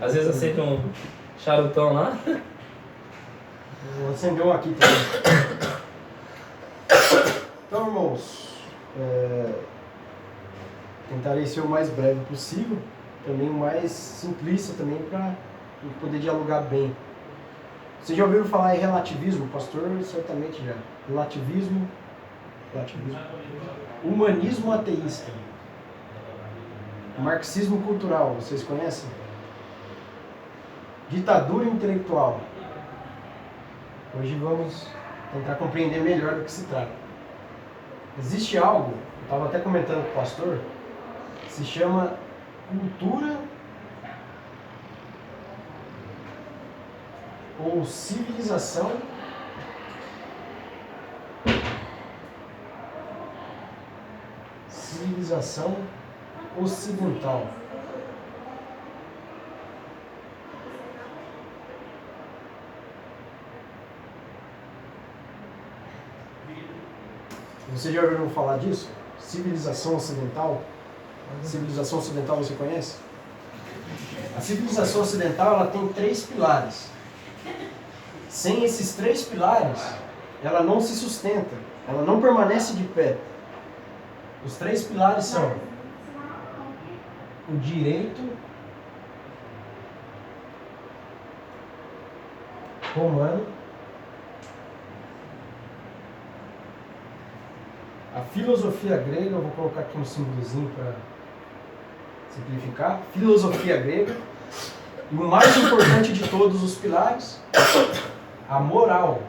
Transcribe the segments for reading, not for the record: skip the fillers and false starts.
Às vezes acende um charutão lá. Vou acender um aqui também. Então, irmãos, tentarei ser o mais breve possível, também o mais simplista também para poder dialogar bem. Vocês já ouviram falar em relativismo? Pastor, certamente já. Relativismo. Humanismo ateísta. Marxismo cultural, vocês conhecem? Ditadura intelectual. Hoje vamos tentar compreender melhor do que se trata. Existe algo, eu estava até comentando com o pastor, que se chama cultura ou civilização ocidental. Você já ouviu falar disso? Civilização ocidental? Civilização ocidental você conhece? A civilização ocidental ela tem 3 pilares. Sem esses 3 pilares, ela não se sustenta, ela não permanece de pé. Os 3 pilares são o direito romano, a filosofia grega, eu vou colocar aqui um símbolozinho para simplificar, filosofia grega, e o mais importante de todos os pilares, a moral.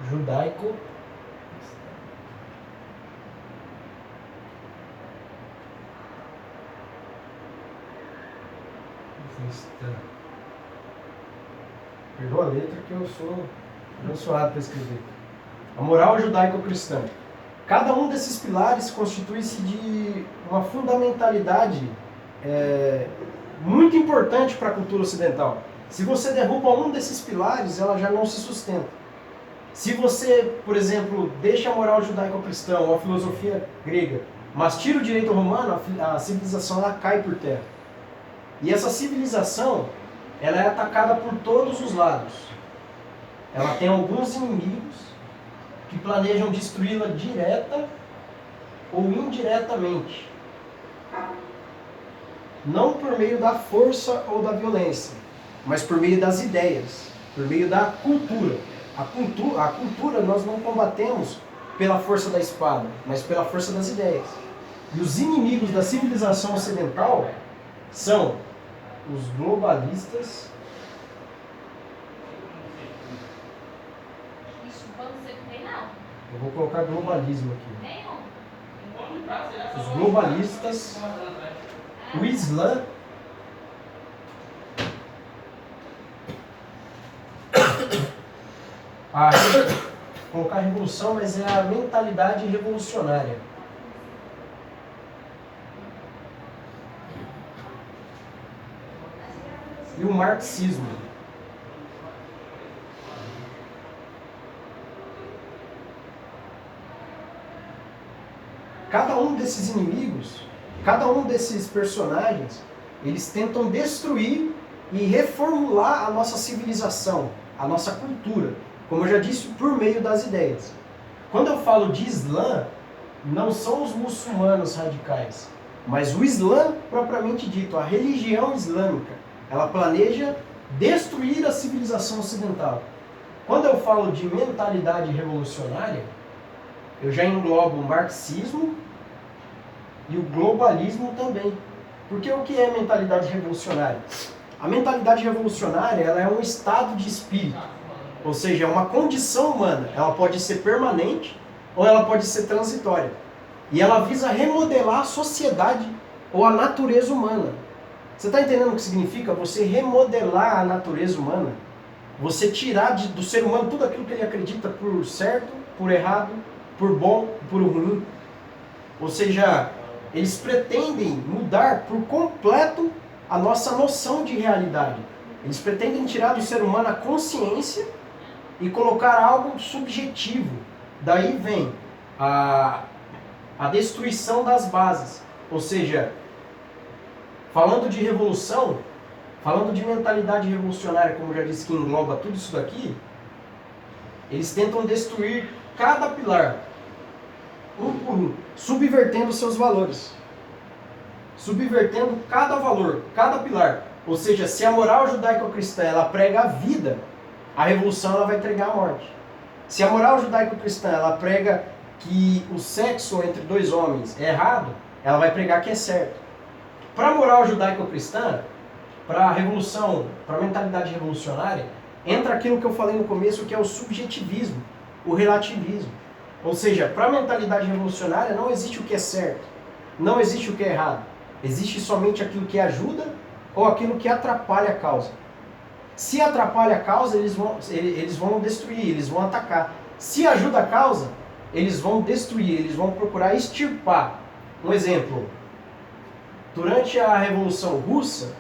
Judaico cristã. Perdoa a letra que eu sou abençoado para escrever. A moral judaico-cristã. Cada um desses pilares constitui-se de uma fundamentalidade muito importante para a cultura ocidental. Se você derruba um desses pilares, ela já não se sustenta. Se você, por exemplo, deixa a moral judaico-cristã ou a filosofia grega, mas tira o direito romano, a civilização ela cai por terra. E essa civilização, ela é atacada por todos os lados. Ela tem alguns inimigos que planejam destruí-la direta ou indiretamente. Não por meio da força ou da violência, mas por meio das ideias, por meio da cultura. A cultura nós não combatemos pela força da espada, mas pela força das ideias. E os inimigos da civilização ocidental são os globalistas. Eu vou colocar globalismo aqui. Os globalistas, o Islã, colocar revolução, mas é a mentalidade revolucionária. E o marxismo. Cada um desses inimigos, cada um desses personagens, eles tentam destruir e reformular a nossa civilização, a nossa cultura, como eu já disse, por meio das ideias. Quando eu falo de Islã, não são os muçulmanos radicais, mas o Islã propriamente dito, a religião islâmica, ela planeja destruir a civilização ocidental. Quando eu falo de mentalidade revolucionária, eu já englobo o marxismo e o globalismo também. Porque o que é mentalidade revolucionária? A mentalidade revolucionária ela é um estado de espírito, ou seja, é uma condição humana. Ela pode ser permanente ou ela pode ser transitória. E ela visa remodelar a sociedade ou a natureza humana. Você está entendendo o que significa você remodelar a natureza humana? Você tirar do ser humano tudo aquilo que ele acredita por certo, por errado, por bom, por ruim. Ou seja, eles pretendem mudar por completo a nossa noção de realidade. Eles pretendem tirar do ser humano a consciência e colocar algo subjetivo. Daí vem a destruição das bases. Ou seja, falando de revolução, falando de mentalidade revolucionária, como eu já disse que engloba tudo isso daqui, eles tentam destruir cada pilar, um por um, subvertendo seus valores. Subvertendo cada valor, cada pilar. Ou seja, se a moral judaico-cristã ela prega a vida, a revolução ela vai pregar a morte. Se a moral judaico-cristã ela prega que o sexo entre dois homens é errado, ela vai pregar que é certo. Para a moral judaico-cristã, para a revolução, para a mentalidade revolucionária, entra aquilo que eu falei no começo, que é o subjetivismo, o relativismo. Ou seja, para a mentalidade revolucionária não existe o que é certo, não existe o que é errado. Existe somente aquilo que ajuda ou aquilo que atrapalha a causa. Se atrapalha a causa, eles vão destruir, eles vão atacar. Se ajuda a causa, eles vão destruir, eles vão procurar extirpar. Um exemplo, durante a Revolução Russa,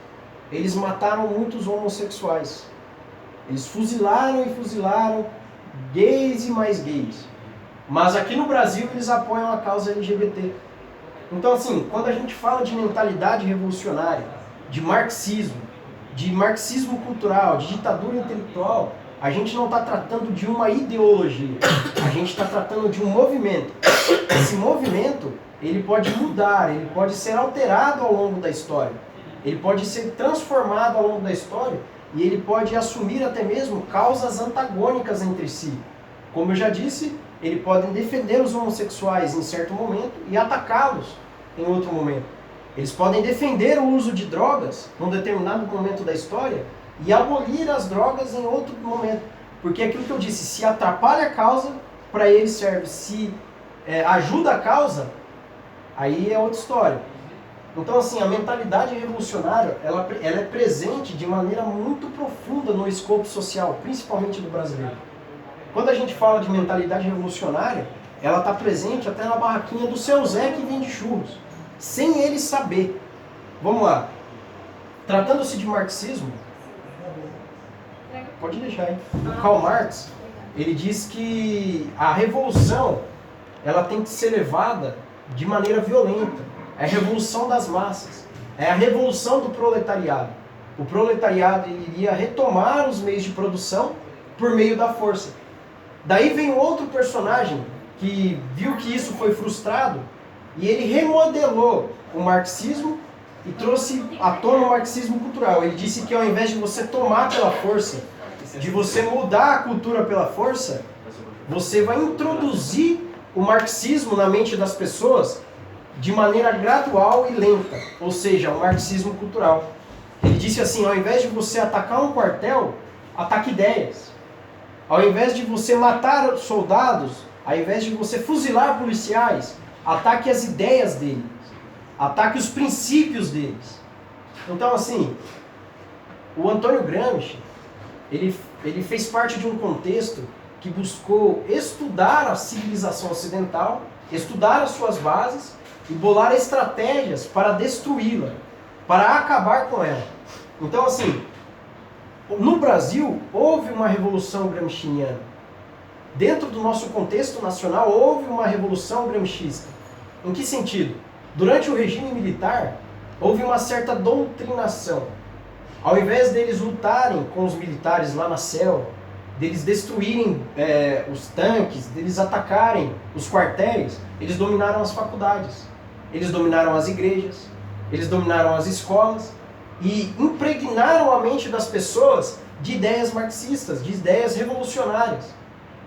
eles mataram muitos homossexuais. Eles fuzilaram e fuzilaram gays e mais gays. Mas aqui no Brasil eles apoiam a causa LGBT. Então assim, quando a gente fala de mentalidade revolucionária, de marxismo cultural, de ditadura intelectual, a gente não está tratando de uma ideologia, a gente está tratando de um movimento. Esse movimento, ele pode mudar, ele pode ser alterado ao longo da história, ele pode ser transformado ao longo da história e ele pode assumir até mesmo causas antagônicas entre si. Como eu já disse, eles podem defender os homossexuais em certo momento e atacá-los em outro momento. Eles podem defender o uso de drogas num determinado momento da história e abolir as drogas em outro momento. Porque aquilo que eu disse, se atrapalha a causa, para ele serve. Se ajuda a causa, aí é outra história. Então assim, a mentalidade revolucionária, ela é presente de maneira muito profunda no escopo social, principalmente do brasileiro. Quando a gente fala de mentalidade revolucionária, ela está presente até na barraquinha do seu Zé que vende churros, sem ele saber. Vamos lá. Tratando-se de marxismo, pode deixar aí. O Karl Marx, ele diz que a revolução, ela tem que ser levada de maneira violenta. É a revolução das massas. É a revolução do proletariado. O proletariado iria retomar os meios de produção por meio da força. Daí vem outro personagem que viu que isso foi frustrado e ele remodelou o marxismo e trouxe à tona o marxismo cultural. Ele disse que ao invés de você tomar pela força, de você mudar a cultura pela força, você vai introduzir o marxismo na mente das pessoas de maneira gradual e lenta, ou seja, o marxismo cultural. Ele disse assim, ao invés de você atacar um quartel, ataque ideias. Ao invés de você matar soldados, ao invés de você fuzilar policiais, ataque as ideias deles, ataque os princípios deles. Então assim, o Antônio Gramsci, ele fez parte de um contexto que buscou estudar a civilização ocidental, estudar as suas bases e bolar estratégias para destruí-la, para acabar com ela. Então assim, no Brasil houve uma revolução gramsciana. Dentro do nosso contexto nacional houve uma revolução gramscista. Em que sentido? Durante o regime militar houve uma certa doutrinação. Ao invés deles lutarem com os militares lá na selva, deles destruírem os tanques, deles atacarem os quartéis, eles dominaram as faculdades, eles dominaram as igrejas, eles dominaram as escolas e impregnaram a mente das pessoas de ideias marxistas, de ideias revolucionárias.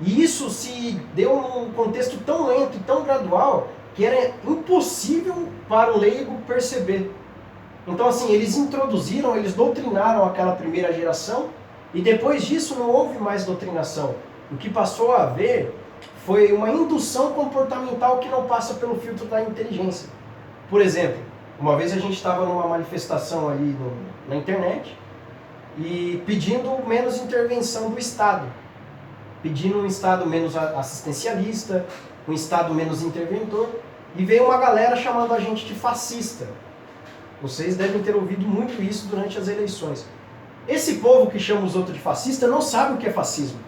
E isso se deu num contexto tão lento e tão gradual que era impossível para o leigo perceber. Então assim, eles introduziram, eles doutrinaram aquela primeira geração e depois disso não houve mais doutrinação. O que passou a haver foi uma indução comportamental que não passa pelo filtro da inteligência. Por exemplo, uma vez a gente estava numa manifestação ali na internet e pedindo menos intervenção do Estado. Pedindo um Estado menos assistencialista, um Estado menos interventor. E veio uma galera chamando a gente de fascista. Vocês devem ter ouvido muito isso durante as eleições. Esse povo que chama os outros de fascista não sabe o que é fascismo.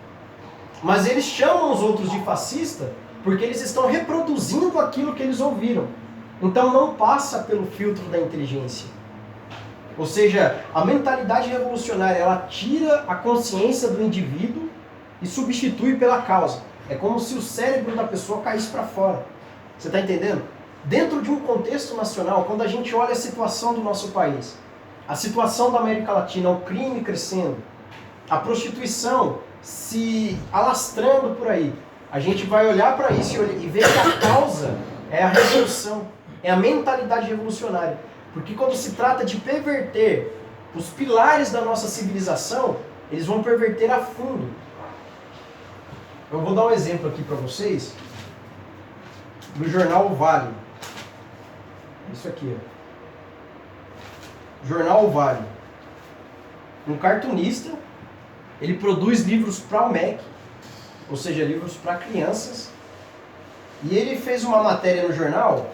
Mas eles chamam os outros de fascista porque eles estão reproduzindo aquilo que eles ouviram. Então não passa pelo filtro da inteligência. Ou seja, a mentalidade revolucionária, ela tira a consciência do indivíduo e substitui pela causa. É como se o cérebro da pessoa caísse para fora. Você está entendendo? Dentro de um contexto nacional, quando a gente olha a situação do nosso país, a situação da América Latina, o crime crescendo, a prostituição se alastrando por aí, a gente vai olhar para isso e ver que a causa é a revolução, é a mentalidade revolucionária. Porque quando se trata de perverter os pilares da nossa civilização, eles vão perverter a fundo. Eu vou dar um exemplo aqui para vocês do jornal O Vale. Isso aqui, ó. Jornal O Vale. Um cartunista, ele produz livros para o MEC, ou seja, livros para crianças. E ele fez uma matéria no jornal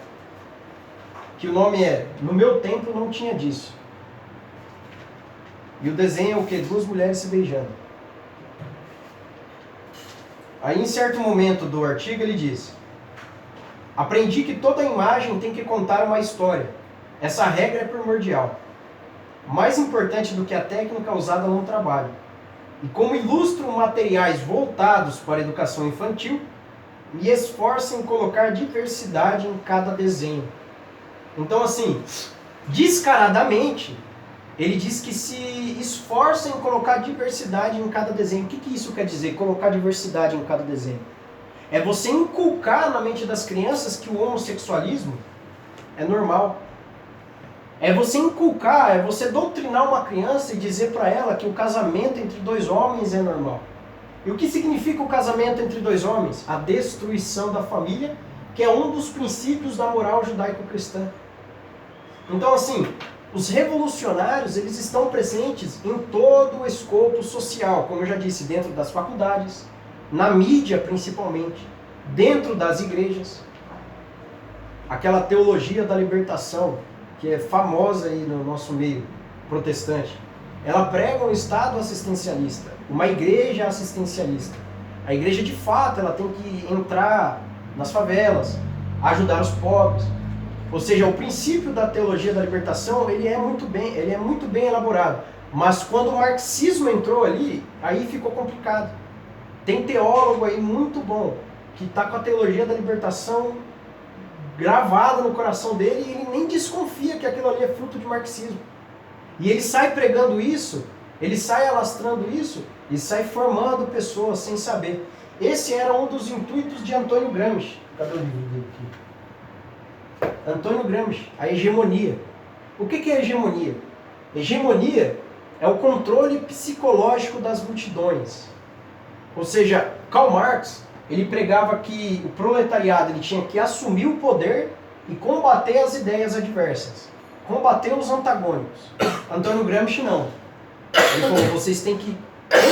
que o nome é No Meu Tempo Não Tinha Disso. E o desenho é o quê? Duas mulheres se beijando. Aí, em certo momento do artigo, ele diz: aprendi que toda imagem tem que contar uma história. Essa regra é primordial. Mais importante do que a técnica usada no trabalho. E como ilustro materiais voltados para a educação infantil, me esforço em colocar diversidade em cada desenho. Então, assim, descaradamente, ele diz que se esforça em colocar diversidade em cada desenho. O que isso quer dizer, colocar diversidade em cada desenho? É você inculcar na mente das crianças que o homossexualismo é normal. É você inculcar, é você doutrinar uma criança e dizer para ela que o casamento entre dois homens é normal. E o que significa o casamento entre dois homens? A destruição da família, que é um dos princípios da moral judaico-cristã. Então, assim, os revolucionários, eles estão presentes em todo o escopo social, como eu já disse, dentro das faculdades, na mídia principalmente, dentro das igrejas. Aquela teologia da libertação, que é famosa aí no nosso meio protestante, ela prega um Estado assistencialista, uma igreja assistencialista. A igreja, de fato, ela tem que entrar nas favelas, ajudar os pobres. Ou seja, o princípio da teologia da libertação, ele é muito bem elaborado. Mas quando o marxismo entrou ali, aí ficou complicado. Tem teólogo aí muito bom, que está com a teologia da libertação gravada no coração dele, e ele nem desconfia que aquilo ali é fruto de marxismo. E ele sai pregando isso, ele sai alastrando isso, e sai formando pessoas sem saber. Esse era um dos intuitos de Antônio Gramsci. Cadê o livro dele aqui? Antônio Gramsci, a hegemonia. O que é hegemonia? Hegemonia é o controle psicológico das multidões. Ou seja, Karl Marx, ele pregava que o proletariado ele tinha que assumir o poder e combater as ideias adversas, combater os antagônicos. Antônio Gramsci não. Ele falou, vocês têm que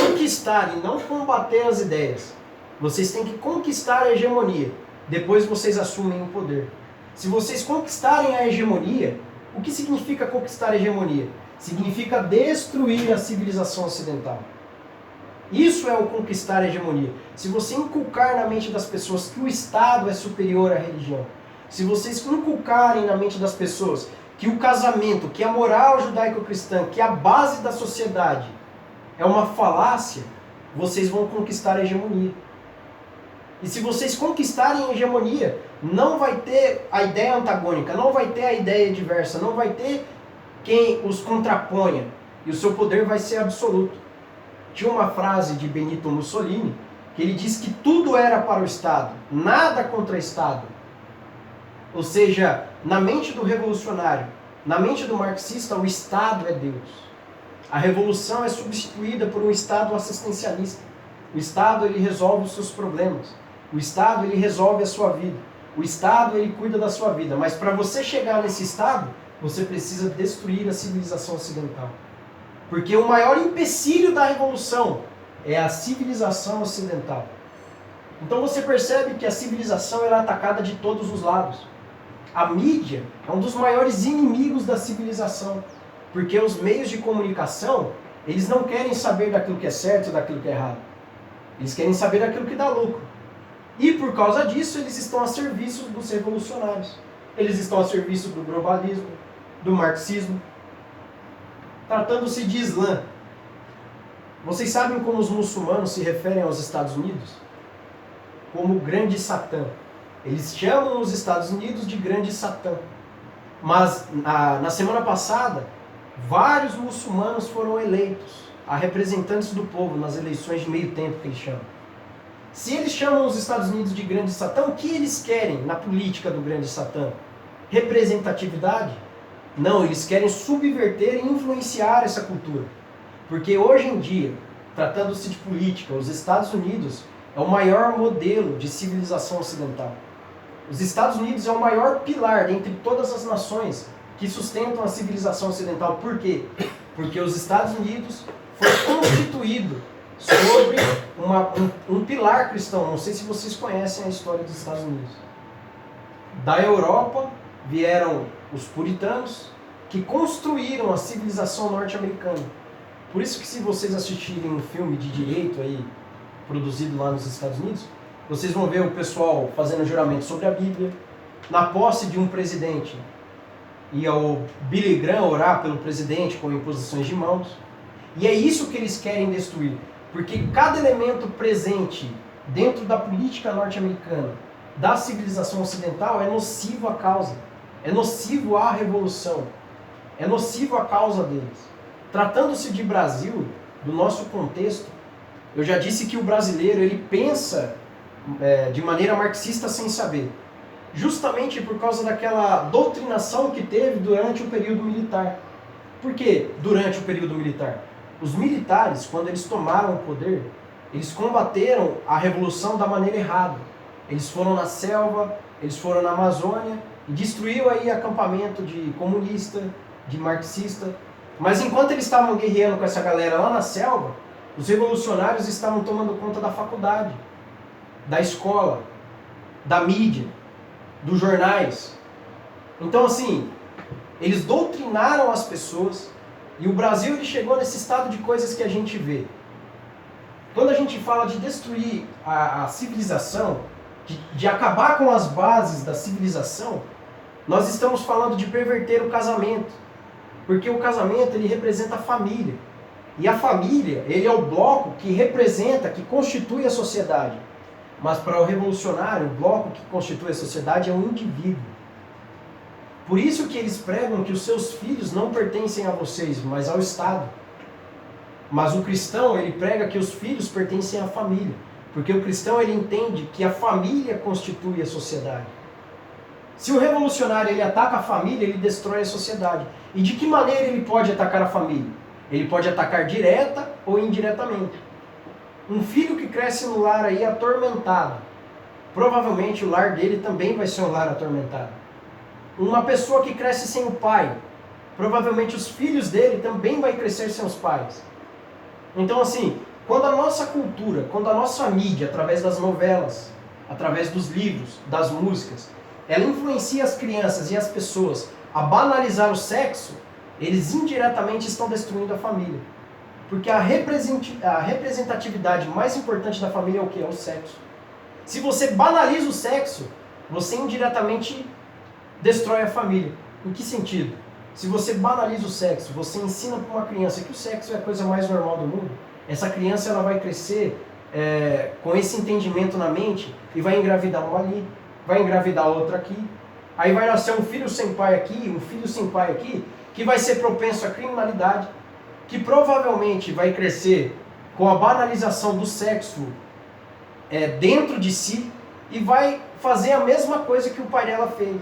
conquistar e não combater as ideias. Vocês têm que conquistar a hegemonia. Depois vocês assumem o poder. Se vocês conquistarem a hegemonia, o que significa conquistar a hegemonia? Significa destruir a civilização ocidental. Isso é o conquistar a hegemonia. Se você inculcar na mente das pessoas que o Estado é superior à religião, se vocês inculcarem na mente das pessoas que o casamento, que a moral judaico-cristã, que a base da sociedade é uma falácia, vocês vão conquistar a hegemonia. E se vocês conquistarem a hegemonia, não vai ter a ideia antagônica, não vai ter a ideia diversa, não vai ter quem os contraponha. E o seu poder vai ser absoluto. Tinha uma frase de Benito Mussolini, que ele diz que tudo era para o Estado, nada contra o Estado. Ou seja, na mente do revolucionário, na mente do marxista, o Estado é Deus. A revolução é substituída por um Estado assistencialista. O Estado, ele resolve os seus problemas. O Estado, ele resolve a sua vida. O Estado, ele cuida da sua vida. Mas para você chegar nesse Estado, você precisa destruir a civilização ocidental. Porque o maior empecilho da revolução é a civilização ocidental. Então você percebe que a civilização é atacada de todos os lados. A mídia é um dos maiores inimigos da civilização. Porque os meios de comunicação, eles não querem saber daquilo que é certo e daquilo que é errado. Eles querem saber daquilo que dá lucro. E por causa disso, eles estão a serviço dos revolucionários. Eles estão a serviço do globalismo, do marxismo. Tratando-se de Islã, vocês sabem como os muçulmanos se referem aos Estados Unidos? Como o Grande Satã. Eles chamam os Estados Unidos de Grande Satã. Mas na semana passada, vários muçulmanos foram eleitos a representantes do povo nas eleições de meio tempo que eles chamam. Se eles chamam os Estados Unidos de Grande Satã, o que eles querem na política do Grande Satã? Representatividade? Não, eles querem subverter e influenciar essa cultura. Porque hoje em dia, tratando-se de política, os Estados Unidos é o maior modelo de civilização ocidental. Os Estados Unidos é o maior pilar dentre todas as nações que sustentam a civilização ocidental. Por quê? Porque os Estados Unidos foi constituído sobre um pilar cristão. Não sei se vocês conhecem a história dos Estados Unidos. Da Europa vieram os puritanos, que construíram a civilização norte-americana. Por isso que se vocês assistirem um filme de direito aí, produzido lá nos Estados Unidos, vocês vão ver o pessoal fazendo juramento sobre a Bíblia, na posse de um presidente, ia o Billy Graham orar pelo presidente com imposições de mãos. E é isso que eles querem destruir, porque cada elemento presente dentro da política norte-americana, da civilização ocidental, é nocivo à causa, é nocivo à revolução, é nocivo à causa deles. Tratando-se de Brasil, do nosso contexto, eu já disse que o brasileiro ele pensa de maneira marxista sem saber, justamente por causa daquela doutrinação que teve durante o período militar. Por que durante o período militar? Os militares, quando eles tomaram o poder, eles combateram a revolução da maneira errada. Eles foram na selva, eles foram na Amazônia e destruíram aí acampamento de comunista, de marxista. Mas enquanto eles estavam guerreando com essa galera lá na selva, os revolucionários estavam tomando conta da faculdade, da escola, da mídia, dos jornais. Então assim, eles doutrinaram as pessoas e o Brasil ele chegou nesse estado de coisas que a gente vê. Quando a gente fala de destruir a civilização, de acabar com as bases da civilização, nós estamos falando de perverter o casamento. Porque o casamento ele representa a família. E a família ele é o bloco que representa, que constitui a sociedade. Mas para o revolucionário, o bloco que constitui a sociedade é um indivíduo. Por isso que eles pregam que os seus filhos não pertencem a vocês, mas ao Estado. Mas o cristão, ele prega que os filhos pertencem à família. Porque o cristão, ele entende que a família constitui a sociedade. Se o revolucionário, ele ataca a família, ele destrói a sociedade. E de que maneira ele pode atacar a família? Ele pode atacar direta ou indiretamente. Um filho que cresce no lar aí atormentado, provavelmente o lar dele também vai ser um lar atormentado. Uma pessoa que cresce sem o pai, provavelmente os filhos dele também vai crescer sem os pais. Então assim, quando a nossa cultura, quando a nossa mídia, através das novelas, através dos livros, das músicas, ela influencia as crianças e as pessoas a banalizar o sexo, eles indiretamente estão destruindo a família. Porque a representatividade mais importante da família é o que? É o sexo. Se você banaliza o sexo, você indiretamente destrói a família. Em que sentido? Se você banaliza o sexo, você ensina para uma criança que o sexo é a coisa mais normal do mundo, essa criança ela vai crescer com esse entendimento na mente e vai engravidar uma ali, vai engravidar outra aqui. Aí vai nascer um filho sem pai aqui, um filho sem pai aqui, que vai ser propenso à criminalidade, que provavelmente vai crescer com a banalização do sexo dentro de si e vai fazer a mesma coisa que o pai dela fez.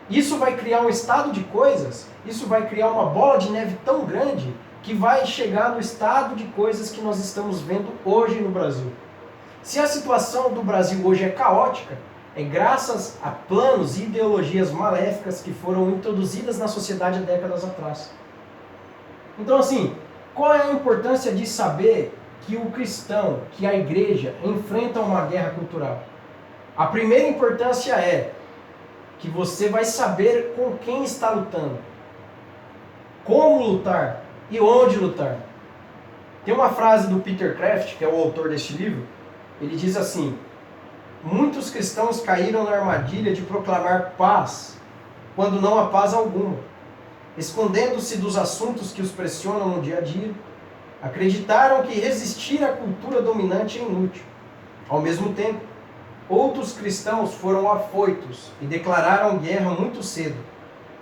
Isso vai criar um estado de coisas, isso vai criar uma bola de neve tão grande que vai chegar no estado de coisas que nós estamos vendo hoje no Brasil. Se a situação do Brasil hoje é caótica, é graças a planos e ideologias maléficas que foram introduzidas na sociedade há décadas atrás. Então assim, qual é a importância de saber que o cristão, que a igreja enfrentam uma guerra cultural? A primeira importância é que você vai saber com quem está lutando, como lutar e onde lutar. Tem uma frase do Peter Kraft, que é o autor deste livro, ele diz assim: muitos cristãos caíram na armadilha de proclamar paz quando não há paz alguma, escondendo-se dos assuntos que os pressionam no dia a dia, acreditaram que resistir à cultura dominante é inútil. Ao mesmo tempo, outros cristãos foram afoitos e declararam guerra muito cedo,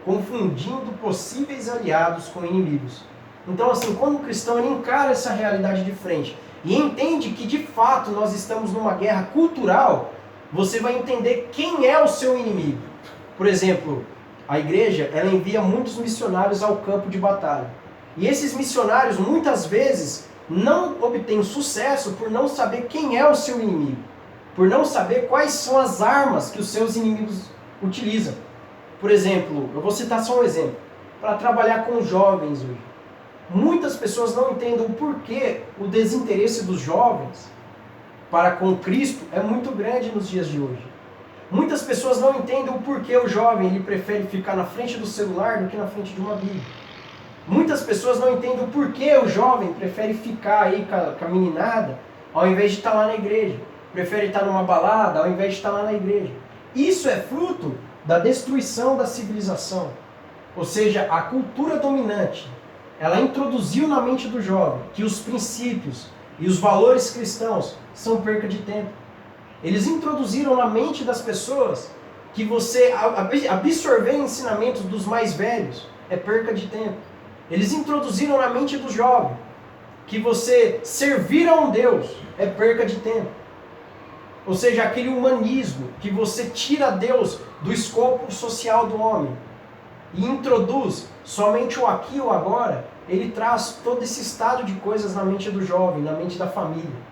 confundindo possíveis aliados com inimigos. Então, assim, quando o cristão ele encara essa realidade de frente e entende que, de fato, nós estamos numa guerra cultural, você vai entender quem é o seu inimigo. Por exemplo, a igreja, ela envia muitos missionários ao campo de batalha. E esses missionários, muitas vezes, não obtêm sucesso por não saber quem é o seu inimigo. Por não saber quais são as armas que os seus inimigos utilizam. Por exemplo, eu vou citar só um exemplo. Para trabalhar com jovens hoje. Muitas pessoas não entendem o porquê o desinteresse dos jovens para com Cristo é muito grande nos dias de hoje. Muitas pessoas não entendem o porquê o jovem ele prefere ficar na frente do celular do que na frente de uma Bíblia. Muitas pessoas não entendem o porquê o jovem prefere ficar aí com a meninada ao invés de estar lá na igreja. Prefere estar numa balada ao invés de estar lá na igreja. Isso é fruto da destruição da civilização. Ou seja, a cultura dominante, ela introduziu na mente do jovem que os princípios e os valores cristãos são perca de tempo. Eles introduziram na mente das pessoas que você absorver ensinamentos dos mais velhos é perca de tempo. Eles introduziram na mente do jovem que você servir a um Deus é perca de tempo. Ou seja, aquele humanismo que você tira Deus do escopo social do homem e introduz somente o aqui e o agora, ele traz todo esse estado de coisas na mente do jovem, na mente da família.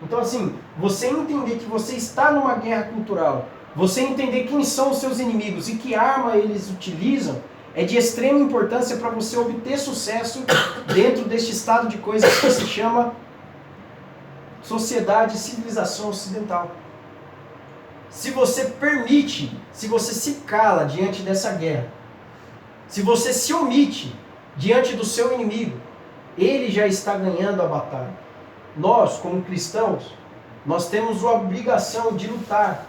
Então assim, você entender que você está numa guerra cultural, você entender quem são os seus inimigos e que arma eles utilizam, é de extrema importância para você obter sucesso dentro deste estado de coisas que se chama sociedade e civilização ocidental. Se você permite, se você se cala diante dessa guerra, se você se omite diante do seu inimigo, ele já está ganhando a batalha. Nós, como cristãos, nós temos a obrigação de lutar.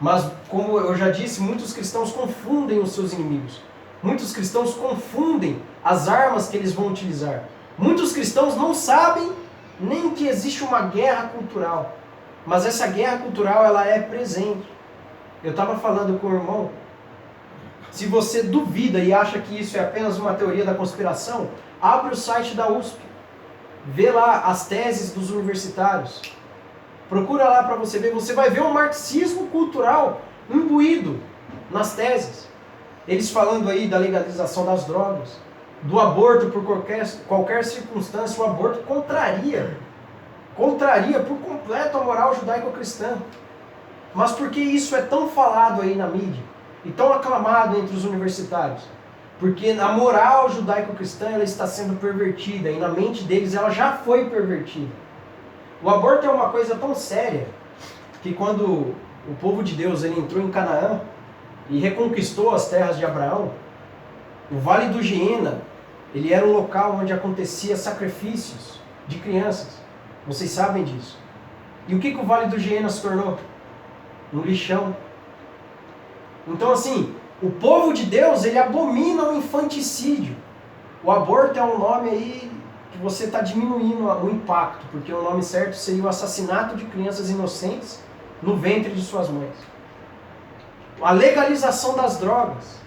Mas, como eu já disse, muitos cristãos confundem os seus inimigos. Muitos cristãos confundem as armas que eles vão utilizar. Muitos cristãos não sabem nem que existe uma guerra cultural. Mas essa guerra cultural, ela é presente. Eu estava falando com o irmão, se você duvida e acha que isso é apenas uma teoria da conspiração, abre o site da USP. Vê lá as teses dos universitários. Procura lá para você ver. Você vai ver um marxismo cultural imbuído nas teses. Eles falando aí da legalização das drogas, do aborto por qualquer circunstância. O aborto contraria por completo a moral judaico-cristã. Mas por que isso é tão falado aí na mídia e tão aclamado entre os universitários? Porque a moral judaico-cristã ela está sendo pervertida e na mente deles ela já foi pervertida. O aborto é uma coisa tão séria que quando o povo de Deus ele entrou em Canaã e reconquistou as terras de Abraão, o Vale do Giena ele era um local onde acontecia sacrifícios de crianças. Vocês sabem disso. E o que o Vale do Giena se tornou? Um lixão. Então assim, o povo de Deus, ele abomina o infanticídio. O aborto é um nome aí que você está diminuindo o impacto, porque o nome certo seria o assassinato de crianças inocentes no ventre de suas mães. A legalização das drogas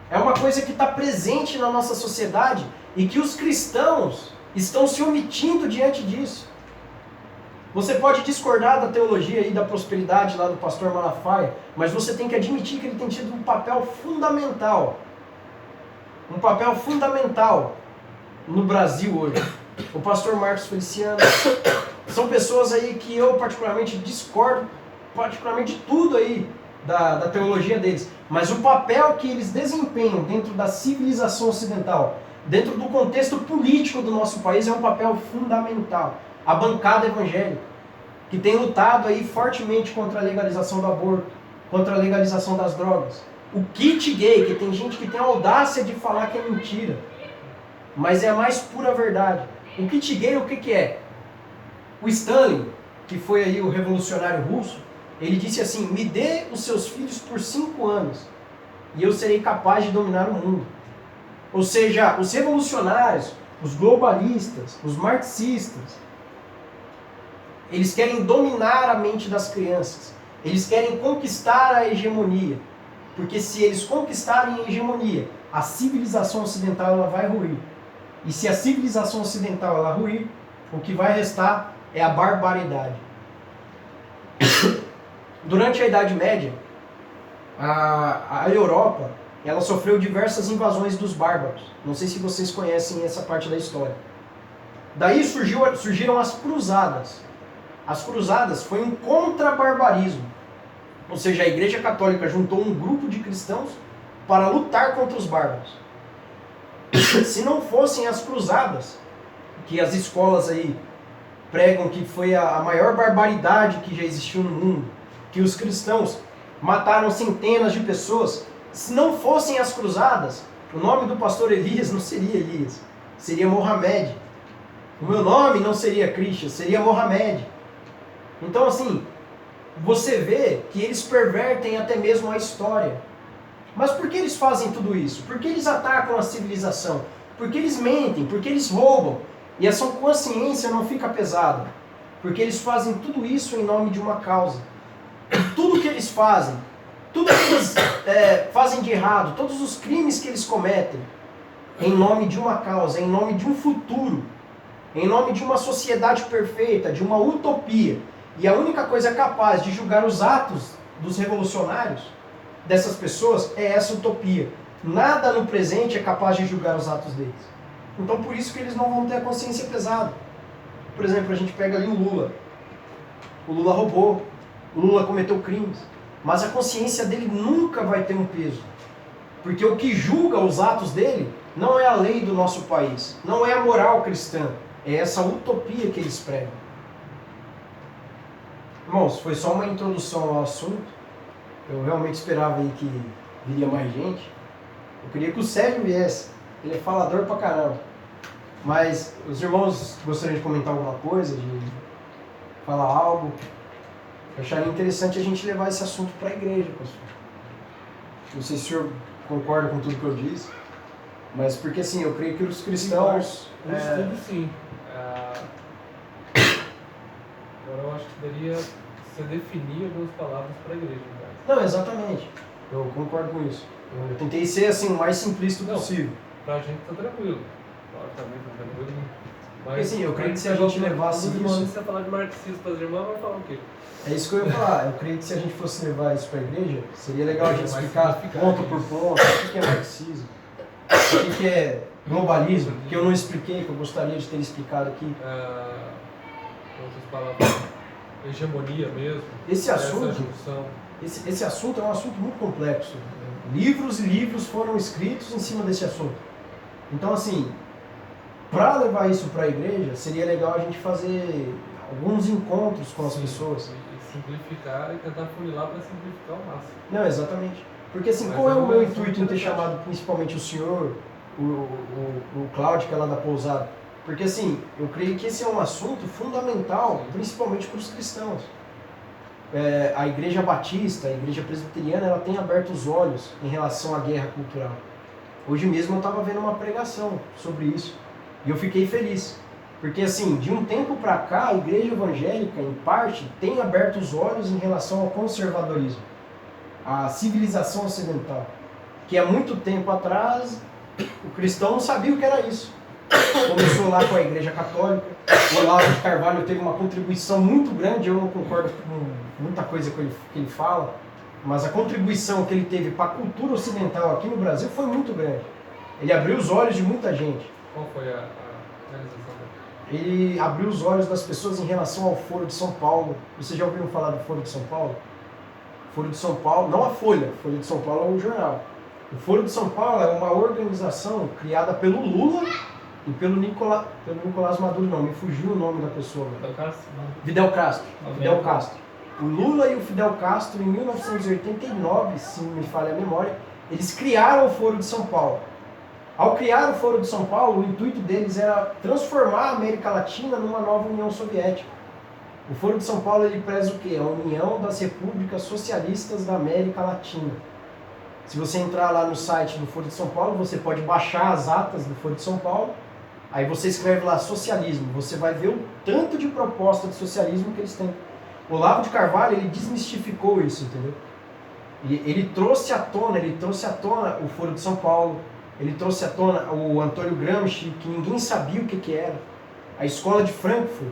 é uma coisa que está presente na nossa sociedade e que os cristãos estão se omitindo diante disso. Você pode discordar da teologia e da prosperidade lá do pastor Malafaia, mas você tem que admitir que ele tem tido um papel fundamental. Um papel fundamental no Brasil hoje. O pastor Marcos Feliciano. São pessoas aí que eu particularmente discordo, particularmente de tudo aí da teologia deles. Mas o papel que eles desempenham dentro da civilização ocidental, dentro do contexto político do nosso país, é um papel fundamental. A bancada evangélica, que tem lutado aí fortemente contra a legalização do aborto, contra a legalização das drogas. O kit gay, que tem gente que tem a audácia de falar que é mentira, mas é a mais pura verdade. O kit gay, o que é? O Stalin, que foi aí o revolucionário russo, Ele disse assim: me dê os seus filhos por 5 anos e eu serei capaz de dominar o mundo. Ou seja, os revolucionários, os globalistas, os marxistas, eles querem dominar a mente das crianças. Eles querem conquistar a hegemonia. Porque se eles conquistarem a hegemonia, a civilização ocidental ela vai ruir. E se a civilização ocidental ela ruir, o que vai restar é a barbaridade. Durante a Idade Média, a Europa ela sofreu diversas invasões dos bárbaros. Não sei se vocês conhecem essa parte da história. Daí surgiram as cruzadas. As cruzadas foi um contra-barbarismo. Ou seja, a Igreja Católica juntou um grupo de cristãos para lutar contra os bárbaros. Se não fossem as cruzadas, que as escolas aí pregam que foi a maior barbaridade que já existiu no mundo, que os cristãos mataram centenas de pessoas, se não fossem as cruzadas, o nome do pastor Elias não seria Elias, seria Mohamed. O meu nome não seria Christian, seria Mohamed. Então assim, você vê que eles pervertem até mesmo a história. Mas por que eles fazem tudo isso? Por que eles atacam a civilização? Porque eles mentem, porque eles roubam. E essa consciência não fica pesada. Porque eles fazem tudo isso em nome de uma causa. Tudo que eles fazem, tudo que eles fazem de errado, todos os crimes que eles cometem, em nome de uma causa, em nome de um futuro, em nome de uma sociedade perfeita, de uma utopia. E a única coisa capaz de julgar os atos dos revolucionários, dessas pessoas, é essa utopia. Nada no presente é capaz de julgar os atos deles. Então por isso que eles não vão ter a consciência pesada. Por exemplo, a gente pega ali o Lula. O Lula roubou, o Lula cometeu crimes, mas a consciência dele nunca vai ter um peso. Porque o que julga os atos dele não é a lei do nosso país, não é a moral cristã, é essa utopia que eles pregam. Irmãos, foi só uma introdução ao assunto. Eu realmente esperava aí que viria mais gente. Eu queria que o Sérgio viesse. Ele é falador pra caramba. Mas os irmãos gostariam de comentar alguma coisa, de falar algo? Eu acharia interessante a gente levar esse assunto para a igreja, pastor. Não sei se o senhor concorda com tudo que eu disse, mas porque assim, eu creio que os cristãos... Tudo sim. Agora eu acho que deveria se definir algumas palavras para a igreja. Não, exatamente. Eu concordo com isso. Eu tentei ser assim, o mais simplista possível. Pra gente tá tranquilo. Claro, também tá tranquilo. Porque assim, eu creio que se a gente levasse isso... Se você falar de marxismo para as irmãs, vai falar o quê? É isso que eu ia falar. Eu creio que se a gente fosse levar isso para a igreja, seria legal a gente explicar ponto por ponto o que é marxismo, o que é globalismo, que eu não expliquei, que eu gostaria de ter explicado aqui. Outras palavras, hegemonia mesmo. Esse assunto é um assunto muito complexo. Livros e livros foram escritos em cima desse assunto. Então, assim, para levar isso para a igreja, seria legal a gente fazer alguns encontros com as pessoas. E simplificar e tentar funilar para simplificar o máximo. Não, exatamente. Porque, assim, qual é o meu intuito em ter chamado principalmente o senhor, o Cláudio, que é lá da Pousada? Porque, assim, eu creio que esse é um assunto fundamental, principalmente para os cristãos. A Igreja Batista, a Igreja Presbiteriana, ela tem aberto os olhos em relação à guerra cultural. Hoje mesmo eu estava vendo uma pregação sobre isso e eu fiquei feliz. Porque, assim, de um tempo para cá, a Igreja Evangélica, em parte, tem aberto os olhos em relação ao conservadorismo, à civilização ocidental. Que há muito tempo atrás, o cristão não sabia o que era isso. Começou lá com a Igreja Católica. O Olavo de Carvalho teve uma contribuição muito grande. Eu não concordo com muita coisa que ele fala, mas a contribuição que ele teve para a cultura ocidental aqui no Brasil foi muito grande. Ele abriu os olhos de muita gente. Qual foi a realização dele? Ele abriu os olhos das pessoas em relação ao Foro de São Paulo. Vocês já ouviram falar do Foro de São Paulo? Foro de São Paulo, não a Folha. Folha de São Paulo é um jornal. O Foro de São Paulo é uma organização criada pelo Lula e pelo Nicolás Maduro, não, me fugiu o nome da pessoa. Fidel Castro. Fidel Castro. O Lula e o Fidel Castro, em 1989, se não me falha a memória, eles criaram o Foro de São Paulo. Ao criar o Foro de São Paulo, o intuito deles era transformar a América Latina numa nova União Soviética. O Foro de São Paulo ele preza o quê? A União das Repúblicas Socialistas da América Latina. Se você entrar lá no site do Foro de São Paulo, você pode baixar as atas do Foro de São Paulo, aí você escreve lá socialismo, você vai ver o tanto de proposta de socialismo que eles têm. O Olavo de Carvalho, ele desmistificou isso, entendeu? E ele trouxe à tona o Foro de São Paulo, ele trouxe à tona o Antônio Gramsci, que ninguém sabia o que era, a Escola de Frankfurt,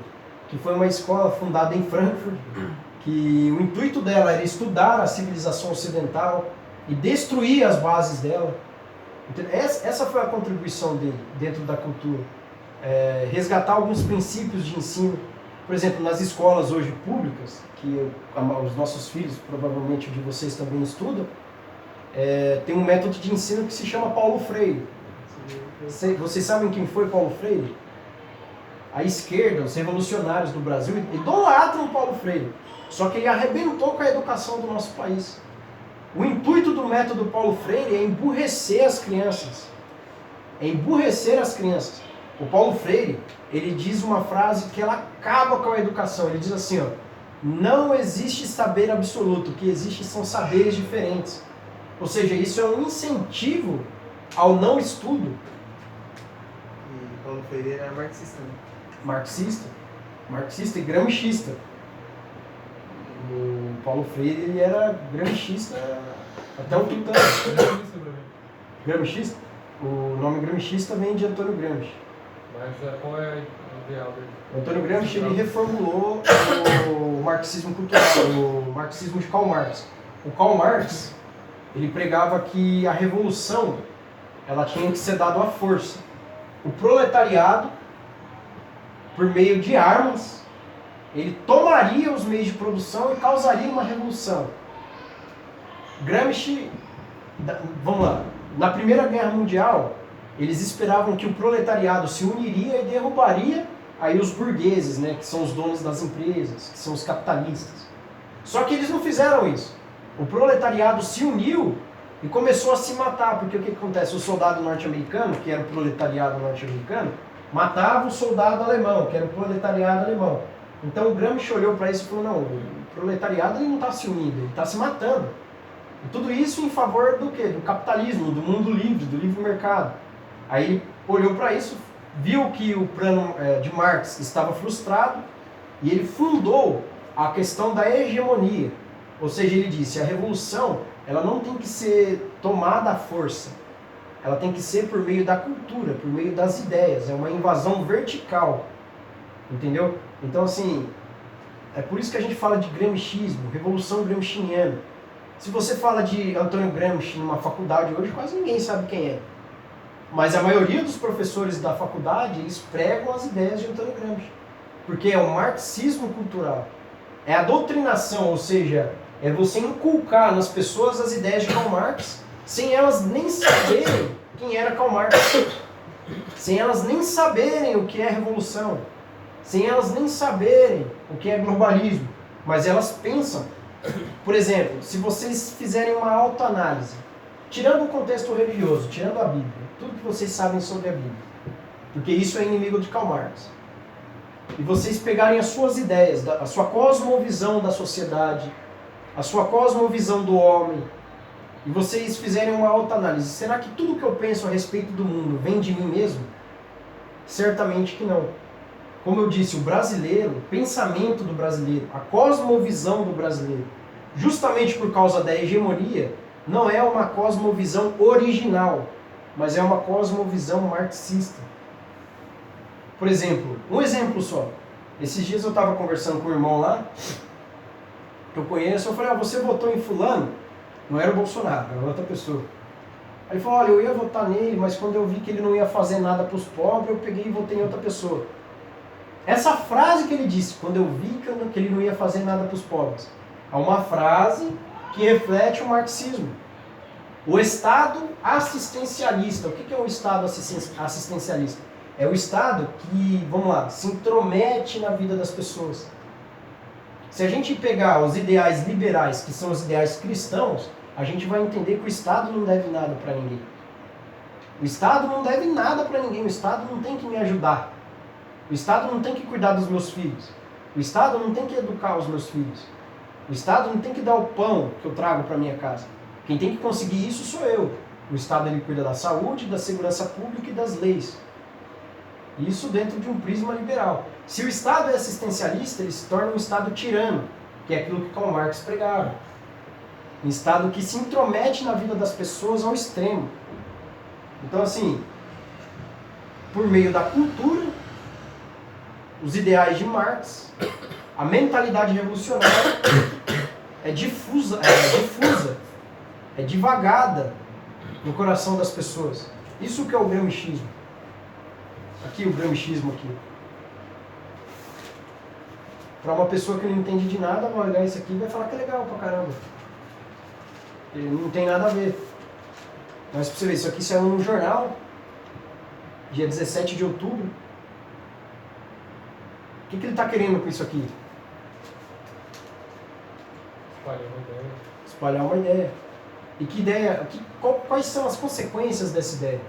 que foi uma escola fundada em Frankfurt, que o intuito dela era estudar a civilização ocidental e destruir as bases dela. Essa foi a contribuição dele dentro da cultura. Resgatar alguns princípios de ensino. Por exemplo, nas escolas hoje públicas, que os nossos filhos, provavelmente de vocês também estudam, tem um método de ensino que se chama Paulo Freire. Vocês sabem quem foi Paulo Freire? A esquerda, os revolucionários do Brasil, idolatram Paulo Freire. Só que ele arrebentou com a educação do nosso país. O intuito do método Paulo Freire é emburrecer as crianças. É emburrecer as crianças. O Paulo Freire, ele diz uma frase que ela acaba com a educação. Ele diz assim, ó, não existe saber absoluto, o que existe são saberes diferentes. Ou seja, isso é um incentivo ao não estudo. E Paulo Freire era marxista, né? Marxista e gramscista. O Paulo Freire, ele era gramscista até o tutano. Gramscista? O nome gramscista vem de Antônio Gramsci. Mas qual é o ideal dele? O Antônio Gramsci, ele reformulou o marxismo cultural, o marxismo de Karl Marx. O Karl Marx, ele pregava que a revolução, ela tinha que ser dada à força. O proletariado, por meio de armas, ele tomaria os meios de produção e causaria uma revolução. Gramsci, vamos lá, na Primeira Guerra Mundial, eles esperavam que o proletariado se uniria e derrubaria aí os burgueses, né, que são os donos das empresas, que são os capitalistas. Só que eles não fizeram isso. O proletariado se uniu e começou a se matar, porque o que acontece? O soldado norte-americano, que era o proletariado norte-americano, matava o soldado alemão, que era o proletariado alemão. Então o Gramsci olhou para isso e falou, não, o proletariado ele não está se unindo, ele está se matando. E tudo isso em favor do quê? Do capitalismo, do mundo livre, do livre mercado. Aí ele olhou para isso, viu que o plano de Marx estava frustrado e ele fundou a questão da hegemonia. Ou seja, ele disse, a revolução ela não tem que ser tomada à força, ela tem que ser por meio da cultura, por meio das ideias, é uma invasão vertical, entendeu? Então assim, é por isso que a gente fala de gramscismo, revolução gramsciana. Se você fala de Antônio Gramsci numa faculdade hoje, quase ninguém sabe quem é. Mas a maioria dos professores da faculdade, eles pregam as ideias de Antônio Gramsci. Porque é o marxismo cultural. É a doutrinação, ou seja, é você inculcar nas pessoas as ideias de Karl Marx, sem elas nem saberem quem era Karl Marx. Sem elas nem saberem o que é revolução. Sem elas nem saberem o que é globalismo. Mas elas pensam. Por exemplo, se vocês fizerem uma autoanálise, tirando o contexto religioso, tirando a Bíblia, tudo que vocês sabem sobre a Bíblia, porque isso é inimigo de Karl Marx, e vocês pegarem as suas ideias, a sua cosmovisão da sociedade, a sua cosmovisão do homem, e vocês fizerem uma autoanálise, será que tudo que eu penso a respeito do mundo vem de mim mesmo? Certamente que não. Como eu disse, o brasileiro, o pensamento do brasileiro, a cosmovisão do brasileiro, justamente por causa da hegemonia, não é uma cosmovisão original, mas é uma cosmovisão marxista. Por exemplo, um exemplo só. Esses dias eu estava conversando com um irmão lá, que eu conheço, eu falei, você votou em fulano? Não era o Bolsonaro, era outra pessoa. Aí ele falou, olha, eu ia votar nele, mas quando eu vi que ele não ia fazer nada para os pobres, eu peguei e votei em outra pessoa. Essa frase que ele disse, quando eu vi que ele não ia fazer nada para os pobres, é uma frase que reflete o marxismo. O Estado assistencialista. O que é o Estado assistencialista? É o Estado que, vamos lá, se intromete na vida das pessoas. Se a gente pegar os ideais liberais, que são os ideais cristãos, a gente vai entender que o Estado não deve nada para ninguém. O Estado não deve nada para ninguém, o Estado não tem que me ajudar. O Estado não tem que cuidar dos meus filhos. O Estado não tem que educar os meus filhos. O Estado não tem que dar o pão que eu trago para minha casa. Quem tem que conseguir isso sou eu. O Estado ele cuida da saúde, da segurança pública e das leis. Isso dentro de um prisma liberal. Se o Estado é assistencialista, ele se torna um Estado tirano, que é aquilo que Karl Marx pregava. Um Estado que se intromete na vida das pessoas ao extremo. Então, assim, por meio da cultura, os ideais de Marx, a mentalidade revolucionária é difusa, é divagada no coração das pessoas. Isso que é o gramscismo. Aqui, o gramscismo aqui. Para uma pessoa que não entende de nada, vai olhar isso aqui e vai falar que é legal pra caramba. Ele não tem nada a ver. Mas pra você ver, isso aqui saiu no jornal, dia 17 de outubro. O que ele está querendo com isso aqui? Espalhar uma ideia. Espalhar uma ideia. E que ideia? Quais são as consequências dessa ideia?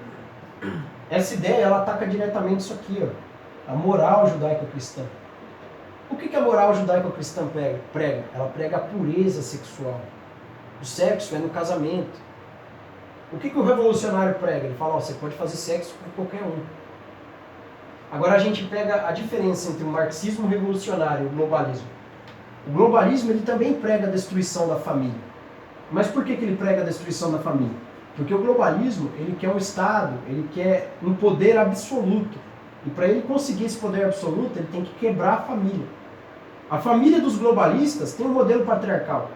Essa ideia, ela ataca diretamente isso aqui, ó, a moral judaico-cristã. O que a moral judaico-cristã prega? Ela prega a pureza sexual. O sexo é no casamento. O que o revolucionário prega? Ele fala, ó, você pode fazer sexo com qualquer um. Agora a gente pega a diferença entre o marxismo revolucionário e o globalismo. O globalismo ele também prega a destruição da família. Mas por que ele prega a destruição da família? Porque o globalismo ele quer um Estado, ele quer um poder absoluto. E para ele conseguir esse poder absoluto, ele tem que quebrar a família. A família dos globalistas tem um modelo patriarcal.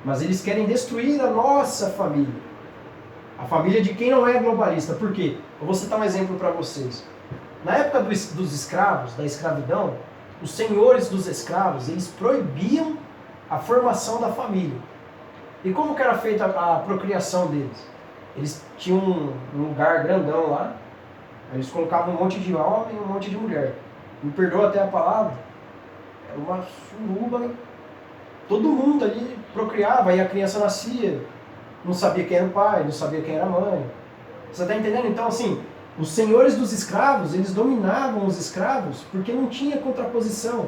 Mas eles querem destruir a nossa família. A família de quem não é globalista. Por quê? Eu vou citar um exemplo para vocês. Na época dos escravos, da escravidão, os senhores dos escravos, eles proibiam a formação da família. E como que era feita a procriação deles? Eles tinham um lugar grandão lá, eles colocavam um monte de homem e um monte de mulher. Me perdoa até a palavra, era uma suruba, todo mundo ali procriava, e a criança nascia, não sabia quem era o pai, não sabia quem era a mãe. Você está entendendo? Então, assim, os senhores dos escravos, eles dominavam os escravos porque não tinha contraposição.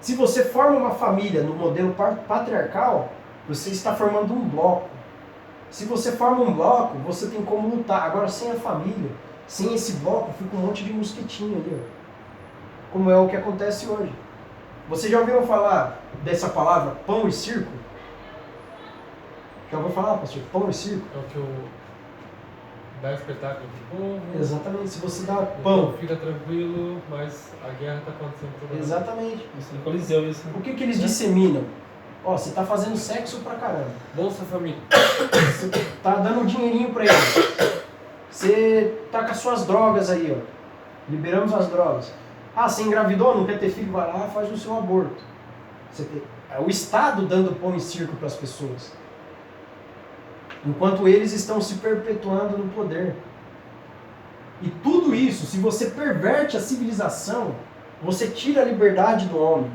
Se você forma uma família no modelo patriarcal, você está formando um bloco. Se você forma um bloco, você tem como lutar. Agora, sem a família, sem esse bloco, fica um monte de mosquitinho ali, ó. Como é o que acontece hoje. Você já ouviu falar dessa palavra pão e circo? Já ouviu falar, pastor? Pão e circo? É o que eu dá espetáculo pro povo. Exatamente. Se você dá pão, fica tranquilo, mas a guerra está acontecendo toda hora. exatamente. Isso no Coliseu, isso. O que eles disseminam? Ó, você tá fazendo sexo pra caramba. Bolsa Família. Você tá dando um dinheirinho pra eles. Você tá com as suas drogas aí, ó. Liberamos as drogas. Ah, você engravidou, não quer ter filho, vai lá, faz o seu aborto. É o Estado dando pão e circo para as pessoas. Enquanto eles estão se perpetuando no poder. E tudo isso, se você perverte a civilização, você tira a liberdade do homem.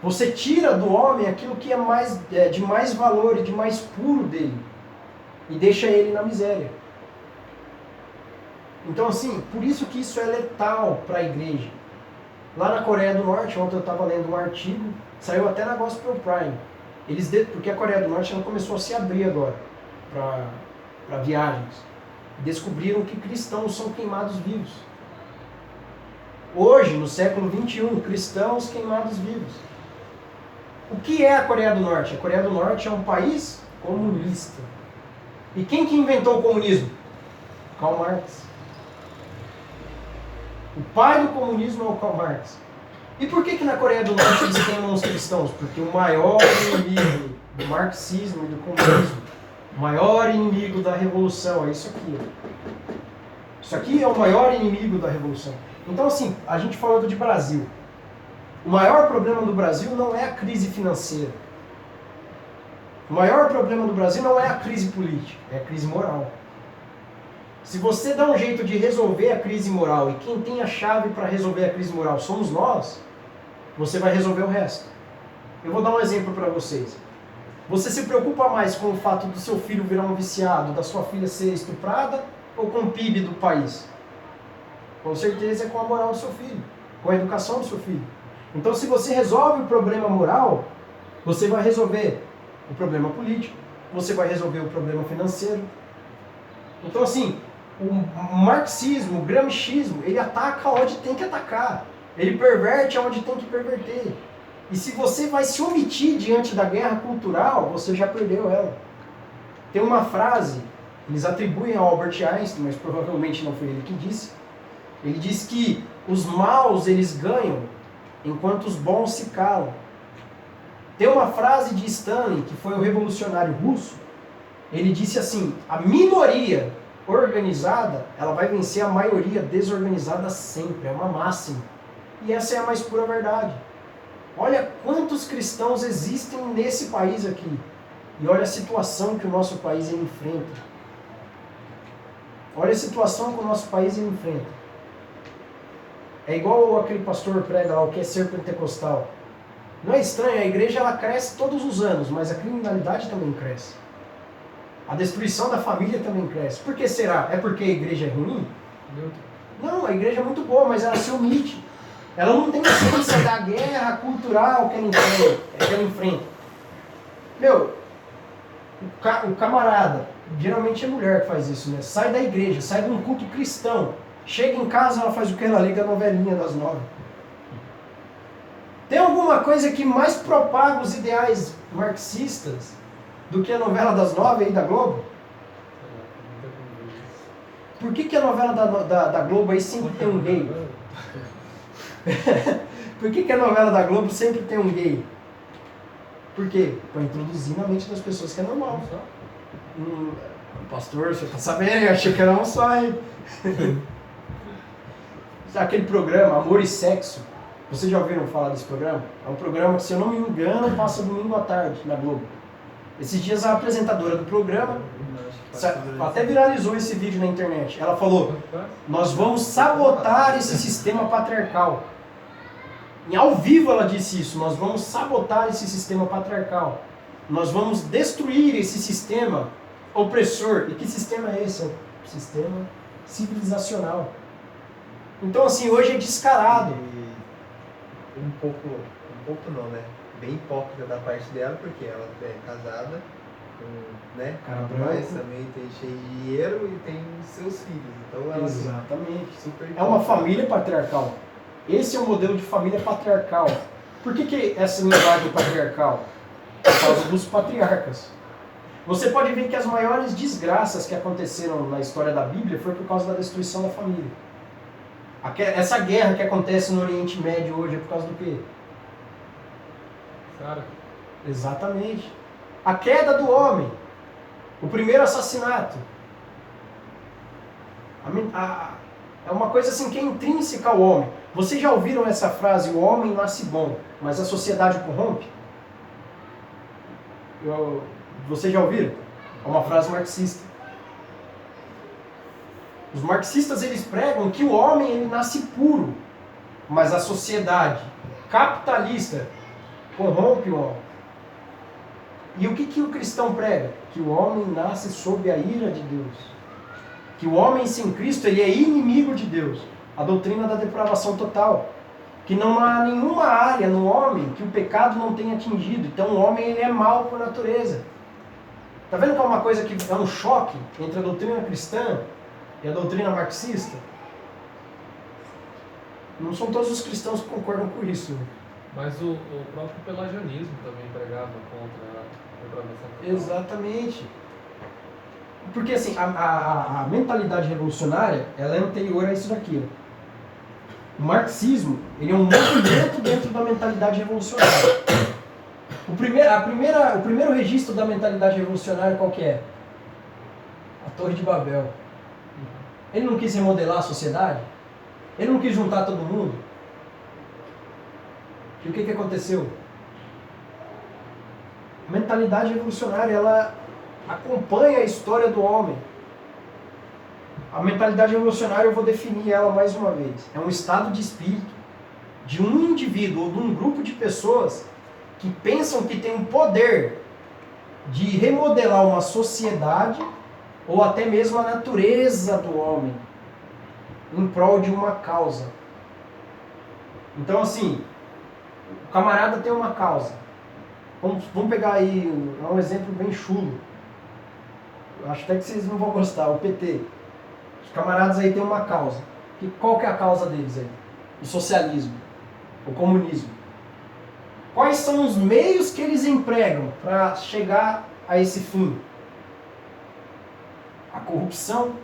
Você tira do homem aquilo que é de mais valor e de mais puro dele. E deixa ele na miséria. Então, assim, por isso que isso é letal para a igreja. Lá na Coreia do Norte, ontem eu estava lendo um artigo, saiu até na Gospel Prime. Porque a Coreia do Norte ela começou a se abrir agora para viagens. Descobriram que cristãos são queimados vivos. Hoje, no século XXI, cristãos queimados vivos. O que é a Coreia do Norte? A Coreia do Norte é um país comunista. E quem que inventou o comunismo? Karl Marx. O pai do comunismo é o Karl Marx. E por que na Coreia do Norte eles queimam os cristãos? Porque o maior inimigo do marxismo e do comunismo, o maior inimigo da revolução, é isso aqui. Ó. Isso aqui é o maior inimigo da revolução. Então, assim, a gente falando de Brasil. O maior problema do Brasil não é a crise financeira. O maior problema do Brasil não é a crise política, é a crise moral. Se você dá um jeito de resolver a crise moral e quem tem a chave para resolver a crise moral somos nós, você vai resolver o resto. Eu vou dar um exemplo para vocês. Você se preocupa mais com o fato do seu filho virar um viciado, da sua filha ser estuprada ou com o PIB do país? Com certeza é com a moral do seu filho. com a educação do seu filho. Então, se você resolve o problema moral, você vai resolver o problema político, você vai resolver o problema financeiro. Então, assim, o marxismo, o gramscismo, ele ataca onde tem que atacar. Ele perverte onde tem que perverter. E se você vai se omitir diante da guerra cultural, você já perdeu ela. Tem uma frase, eles atribuem a Albert Einstein, mas provavelmente não foi ele que disse. Ele diz que os maus, eles ganham, enquanto os bons se calam. Tem uma frase de Stalin, que foi um revolucionário russo. Ele disse assim: a minoria organizada, ela vai vencer a maioria desorganizada sempre. É uma máxima. E essa é a mais pura verdade. Olha quantos cristãos existem nesse país aqui. E olha a situação que o nosso país enfrenta. Olha a situação que o nosso país enfrenta. É igual aquele pastor prega lá, o que é ser pentecostal. Não é estranho, a igreja ela cresce todos os anos, mas a criminalidade também cresce. A destruição da família também cresce. Por que será? É porque a igreja é ruim? Não, a igreja é muito boa, mas ela se omite. Ela não tem ciência da guerra cultural que ela enfrenta. Meu, o camarada, geralmente é mulher que faz isso, né? Sai da igreja, sai de um culto cristão. Chega em casa, ela faz o que? Ela liga a novelinha das 9. Tem alguma coisa que mais propaga os ideais marxistas do que a novela das 9 aí da Globo? Por que a novela da Globo aí sempre tem um gay? Por que a novela da Globo sempre tem um gay? Por quê? Para introduzir na mente das pessoas que é normal. Pastor, você tá sabendo? Eu achei que era um só, hein? Aquele programa, Amor e Sexo. Vocês já ouviram falar desse programa? É um programa que, se eu não me engano, passa domingo à tarde na Globo. Esses dias a apresentadora do programa até viralizou esse vídeo na internet. Ela falou: nós vamos sabotar esse sistema patriarcal. Em ao vivo ela disse isso: nós vamos sabotar esse sistema patriarcal. Nós vamos destruir esse sistema opressor. E que sistema é esse? É um sistema civilizacional. Então, assim, hoje é descarado. E um pouco não, né? Bem hipócrita da parte dela, porque ela é casada, né? Cara Mas branco. também tem cheio de dinheiro e tem seus filhos. Então ela Exatamente. super É uma família patriarcal. Esse é o modelo de família patriarcal. Por que essa linguagem patriarcal? Por causa dos patriarcas. Você pode ver que as maiores desgraças que aconteceram na história da Bíblia foi por causa da destruição da família. Essa guerra que acontece no Oriente Médio hoje é por causa do quê? Cara, Exatamente. A queda do homem. O primeiro assassinato. É uma coisa assim que é intrínseca ao homem. Vocês já ouviram essa frase: o homem nasce bom, mas a sociedade o corrompe? Vocês já ouviram? É uma frase marxista. Os marxistas, eles pregam que o homem ele nasce puro, mas a sociedade capitalista corrompe o homem. E o que o cristão prega? Que o homem nasce sob a ira de Deus. Que o homem sem Cristo ele é inimigo de Deus. A doutrina da depravação total. Que não há nenhuma área no homem que o pecado não tenha atingido. Então o homem ele é mau por natureza. Está vendo que é uma coisa que é um choque entre a doutrina cristã e a doutrina marxista? Não são todos os cristãos que concordam com isso. mas o próprio pelagianismo também pregava contra a depravação total. Exatamente. Porque assim, a mentalidade revolucionária, ela é anterior a isso daqui. O marxismo, ele é um movimento dentro da mentalidade revolucionária. O primeiro registro da mentalidade revolucionária qual que é? A Torre de Babel. Ele não quis remodelar a sociedade? Ele não quis juntar todo mundo? E o que aconteceu? A mentalidade revolucionária, ela acompanha a história do homem. A mentalidade revolucionária, eu vou definir ela mais uma vez. É um estado de espírito de um indivíduo ou de um grupo de pessoas que pensam que tem o poder de remodelar uma sociedade ou até mesmo a natureza do homem em prol de uma causa. Então, assim, o camarada tem uma causa. Vamos pegar aí um exemplo bem chulo. Acho até que vocês não vão gostar, o PT. Os camaradas aí têm uma causa. Qual que é a causa deles aí? O socialismo, o comunismo. Quais são os meios que eles empregam para chegar a esse fim? A corrupção,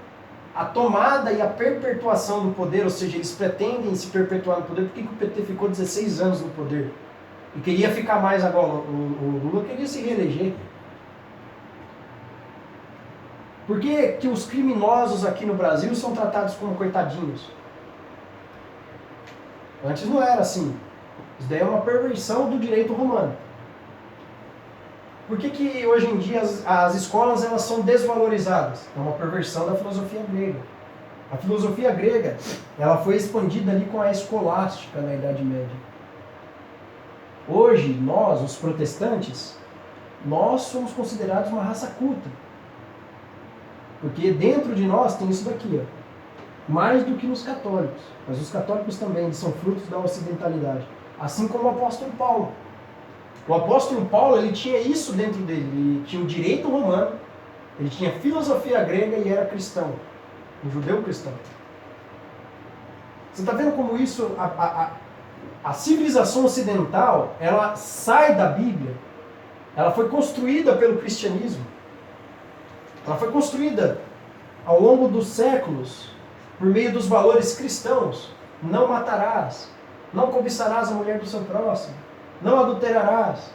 a tomada e a perpetuação do poder, ou seja, eles pretendem se perpetuar no poder. Por que o PT ficou 16 anos no poder? E queria ficar mais agora. O Lula queria se reeleger. Por que os criminosos aqui no Brasil são tratados como coitadinhos? Antes não era assim. Isso daí é uma perversão do direito romano. Por que hoje em dia as escolas elas são desvalorizadas? É uma perversão da filosofia grega. A filosofia grega ela foi expandida ali com a escolástica na Idade Média. Hoje, nós, os protestantes, nós somos considerados uma raça culta. Porque dentro de nós tem isso daqui, ó. Mais do que nos católicos. Mas os católicos também, eles são frutos da ocidentalidade. Assim como o apóstolo Paulo. O apóstolo Paulo, ele tinha isso dentro dele. Ele tinha o direito romano, ele tinha filosofia grega e era cristão. Um judeu cristão. Você está vendo como isso, a civilização ocidental, ela sai da Bíblia, ela foi construída pelo cristianismo. Ela foi construída ao longo dos séculos por meio dos valores cristãos. Não matarás, não cobiçarás a mulher do seu próximo, não adulterarás.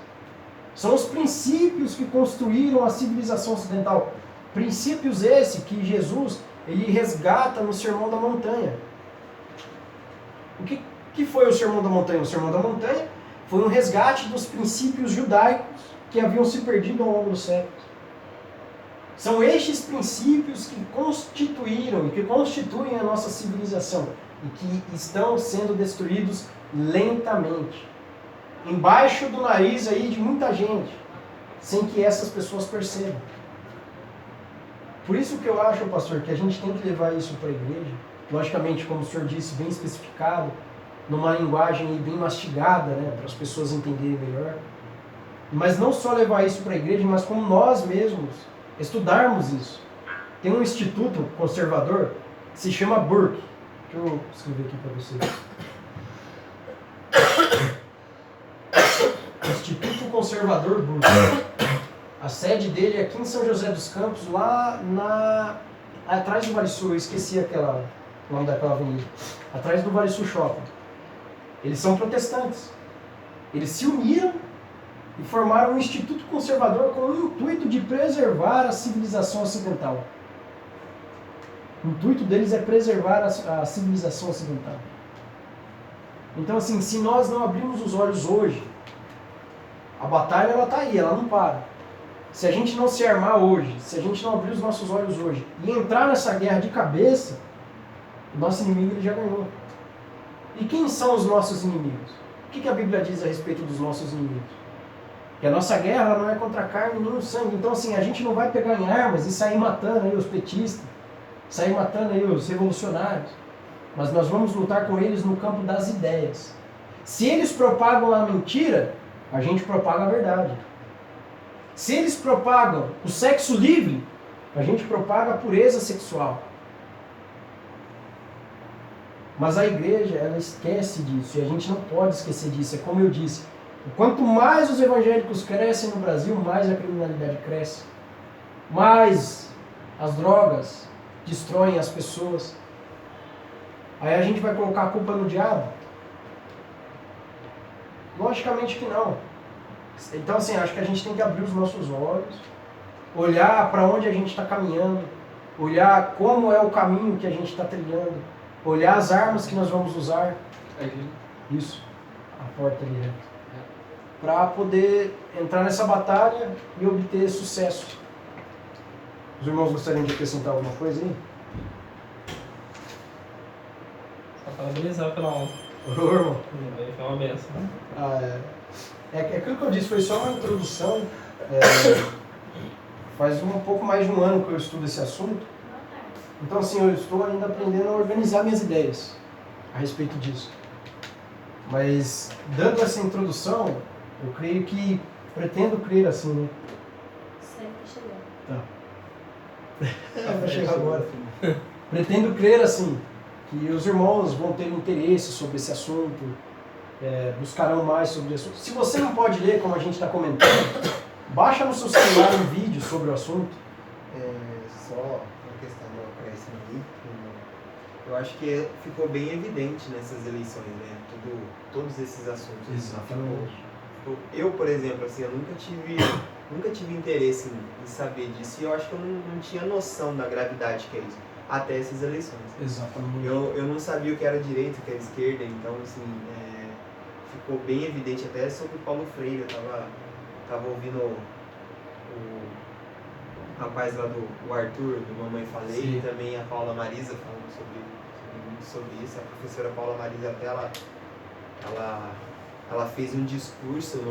São os princípios que construíram a civilização ocidental. Princípios esses que Jesus ele resgata no Sermão da Montanha. O que foi o Sermão da Montanha? O Sermão da Montanha foi um resgate dos princípios judaicos que haviam se perdido ao longo dos séculos. São estes princípios que constituíram e que constituem a nossa civilização e que estão sendo destruídos lentamente, embaixo do nariz aí de muita gente, sem que essas pessoas percebam. Por isso que eu acho, pastor, que a gente tem que levar isso para a igreja, logicamente, como o senhor disse, bem especificado, numa linguagem bem mastigada, né, para as pessoas entenderem melhor. Mas não só levar isso para a igreja, mas como nós mesmos estudarmos isso. Tem um instituto conservador que se chama Burke. Deixa eu escrever aqui para você. Instituto Conservador Burke. A sede dele é aqui em São José dos Campos, lá atrás do Vale Sul. Eu esqueci o nome daquela avenida. Atrás do Vale Sul Shopping. Eles são protestantes. Eles se uniram e formaram um instituto conservador com o intuito de preservar a civilização ocidental. O intuito deles é preservar a civilização ocidental. Então, assim, se nós não abrirmos os olhos hoje, a batalha ela está aí, ela não para. Se a gente não se armar hoje, se a gente não abrir os nossos olhos hoje e entrar nessa guerra de cabeça, o nosso inimigo ele já ganhou. E quem são os nossos inimigos? O que a Bíblia diz a respeito dos nossos inimigos? Que a nossa guerra não é contra a carne nem o sangue. Então, assim, a gente não vai pegar em armas e sair matando aí os petistas, sair matando aí os revolucionários. Mas nós vamos lutar com eles no campo das ideias. Se eles propagam a mentira, a gente propaga a verdade. Se eles propagam o sexo livre, a gente propaga a pureza sexual. Mas a igreja, ela esquece disso, e a gente não pode esquecer disso. É como eu disse, quanto mais os evangélicos crescem no Brasil, mais a criminalidade cresce. Mais as drogas destroem as pessoas. Aí a gente vai colocar a culpa no diabo? Logicamente que não. Então, assim, acho que a gente tem que abrir os nossos olhos, olhar para onde a gente está caminhando, olhar como é o caminho que a gente está trilhando, olhar as armas que nós vamos usar. Isso, a porta ali, né? Para poder entrar nessa batalha e obter sucesso. Os irmãos gostariam de acrescentar alguma coisa aí? Só parabenizar pela honra. Ô, irmão. Foi uma benção. É aquilo que eu disse, foi só uma introdução. Faz um pouco mais de um ano que eu estudo esse assunto. Então, assim, eu estou ainda aprendendo a organizar minhas ideias a respeito disso. Mas, dando essa introdução, eu creio que, pretendo crer assim, né? Sempre chegando. Vai chegar agora. Pretendo crer assim, que os irmãos vão ter interesse sobre esse assunto, buscarão mais sobre esse assunto. Se você não pode ler, como a gente está comentando, baixa no seu celular um vídeo sobre o assunto. Só uma questão do acréscimo aí, eu acho que ficou bem evidente nessas eleições, né? Todos esses assuntos. Exatamente. Eu, por exemplo, assim, eu nunca tive interesse em saber disso e eu acho que eu não tinha noção da gravidade que é isso, até essas eleições. Exatamente. Eu não sabia o que era direita, o que era esquerda, então, assim, ficou bem evidente até sobre o Paulo Freire. Eu tava ouvindo o rapaz lá o Arthur, do Mamãe Falei, Sim. e também a Paula Marisa falando sobre isso. A professora Paula Marisa até ela fez um discurso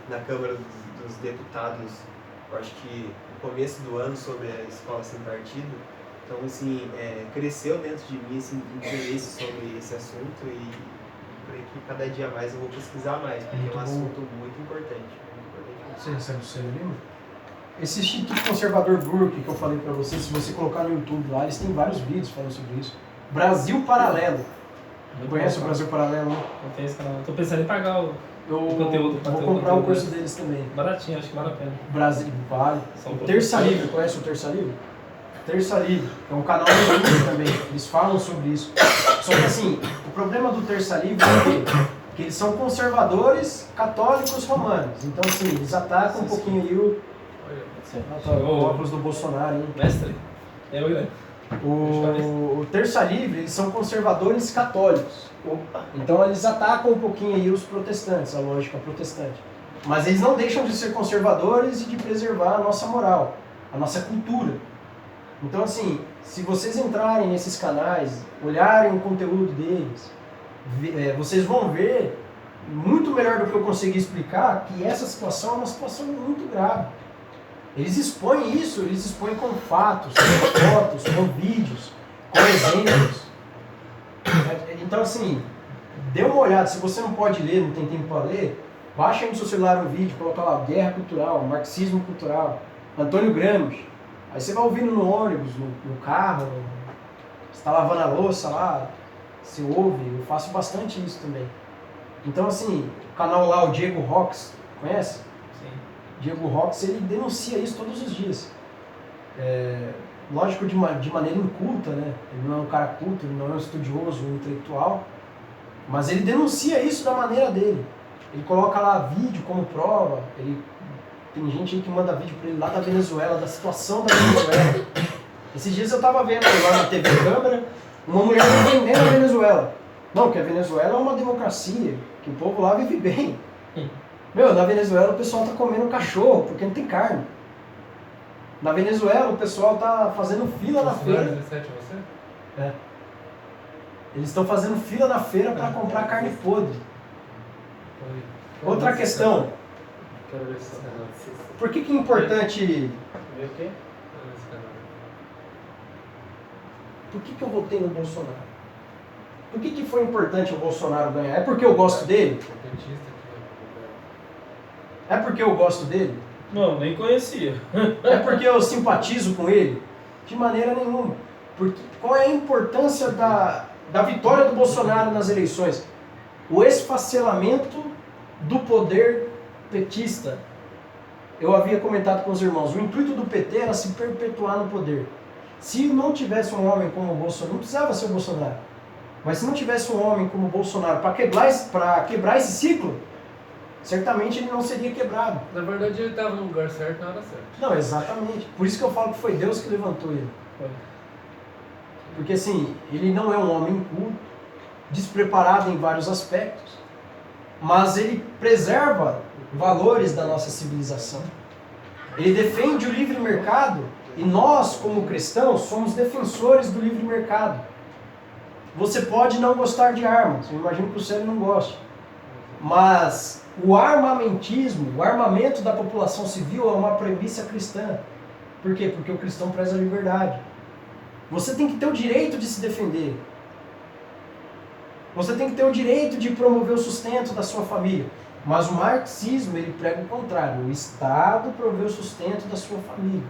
na Câmara dos Deputados, eu acho que no começo do ano, sobre a escola sem partido. Então, assim, cresceu dentro de mim esse interesse sobre esse assunto e creio que cada dia mais eu vou pesquisar mais, porque é um assunto muito importante. Você recebe o seu livro? Esse Instituto Conservador Burke que eu falei pra você, se você colocar no YouTube lá, eles têm vários vídeos falando sobre isso. Brasil Paralelo. Conhece o Brasil Paralelo? Não tem esse canal. Tô pensando em pagar o Eu conteúdo. vou comprar o curso deles também. Baratinho, acho que vale a pena. Brasil Vale. Só um O pouco. Terça Livre, conhece o Terça Livre? Terça Livre, é um canal no YouTube também, eles falam sobre isso. Só que assim, o problema do Terça Livre é que eles são conservadores católicos romanos. Então assim, eles atacam um pouquinho aí o óculos do Bolsonaro, hein? Mestre? Eu, né? O Terça Livre, eles são conservadores católicos. Então eles atacam um pouquinho aí os protestantes, a lógica protestante. Mas eles não deixam de ser conservadores e de preservar a nossa moral, a nossa cultura. Então assim, se vocês entrarem nesses canais, olharem o conteúdo deles, vocês vão ver, muito melhor do que eu consegui explicar, que essa situação é uma situação muito grave. Eles expõem isso, eles expõem com fatos, com fotos, com vídeos, com exemplos. Então assim, dê uma olhada, se você não pode ler, não tem tempo para ler, baixa aí no seu celular um vídeo, coloca lá, Guerra Cultural, Marxismo Cultural, Antônio Gramsci. Aí você vai ouvindo no ônibus, no carro, você está lavando a louça lá, você ouve, eu faço bastante isso também. Então assim, o canal lá, o Diego Rox, conhece? Sim. Diego Rox, ele denuncia isso todos os dias. Lógico, de maneira inculta, né? Ele não é um cara culto, ele não é um estudioso, um intelectual, mas ele denuncia isso da maneira dele. Ele coloca lá vídeo como prova, tem gente aí que manda vídeo pra ele lá da Venezuela, da situação da Venezuela. Esses dias eu tava vendo lá na TV Câmara, uma mulher defendendo a Venezuela. Não, que a Venezuela é uma democracia, que o povo lá vive bem. Meu, na Venezuela o pessoal tá comendo cachorro, porque não tem carne. Na Venezuela o pessoal tá fazendo fila na feira. 17 você? Eles estão fazendo fila na feira para comprar carne podre. Foi. Outra questão, Quero ver esse canal. por que é importante... Vê o quê? Quero ver esse canal. Por que eu votei no Bolsonaro? Por que foi importante o Bolsonaro ganhar? É porque eu gosto dele? O petista aqui, É porque eu gosto dele? Não, nem conhecia. É porque eu simpatizo com ele? De maneira nenhuma. Porque, qual é a importância da vitória do Bolsonaro nas eleições? O esfacelamento do poder petista. Eu havia comentado com os irmãos, o intuito do PT era se perpetuar no poder. Se não tivesse um homem como o Bolsonaro, não precisava ser o Bolsonaro, mas se não tivesse um homem como o Bolsonaro para quebrar esse ciclo, certamente ele não seria quebrado. Na verdade ele estava no lugar certo na hora certa. Não, exatamente. Por isso que eu falo que foi Deus que levantou ele. Foi. Porque assim, ele não é um homem culto, despreparado em vários aspectos, mas ele preserva valores da nossa civilização. Ele defende o livre mercado e nós, como cristãos, somos defensores do livre mercado. Você pode não gostar de armas, eu imagino que o Célio não goste, mas o armamentismo, o armamento da população civil é uma premissa cristã. Por quê? Porque o cristão preza a liberdade. Você tem que ter o direito de se defender. Você tem que ter o direito de promover o sustento da sua família. Mas o marxismo, ele prega o contrário. O Estado provê o sustento da sua família.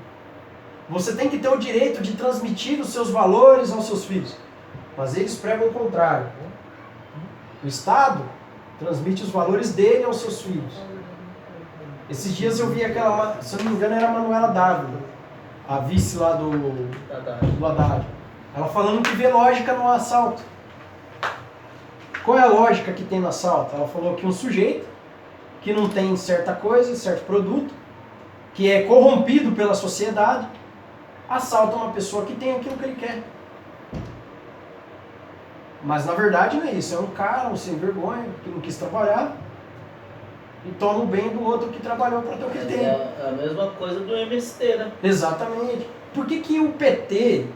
Você tem que ter o direito de transmitir os seus valores aos seus filhos. Mas eles pregam o contrário. O Estado transmite os valores dele aos seus filhos. Esses dias eu vi aquela, se eu não me engano, era a Manuela Dávila, a vice lá do Haddad. Ela falando que vê lógica no assalto. Qual é a lógica que tem no assalto? Ela falou que um sujeito que não tem certa coisa, certo produto, que é corrompido pela sociedade, assalta uma pessoa que tem aquilo que ele quer. Mas na verdade não é isso, é um cara, um sem vergonha, que não quis trabalhar e toma o bem do outro que trabalhou para ter o que ele tem. É a mesma coisa do MST, né? Exatamente. Por que que o PT,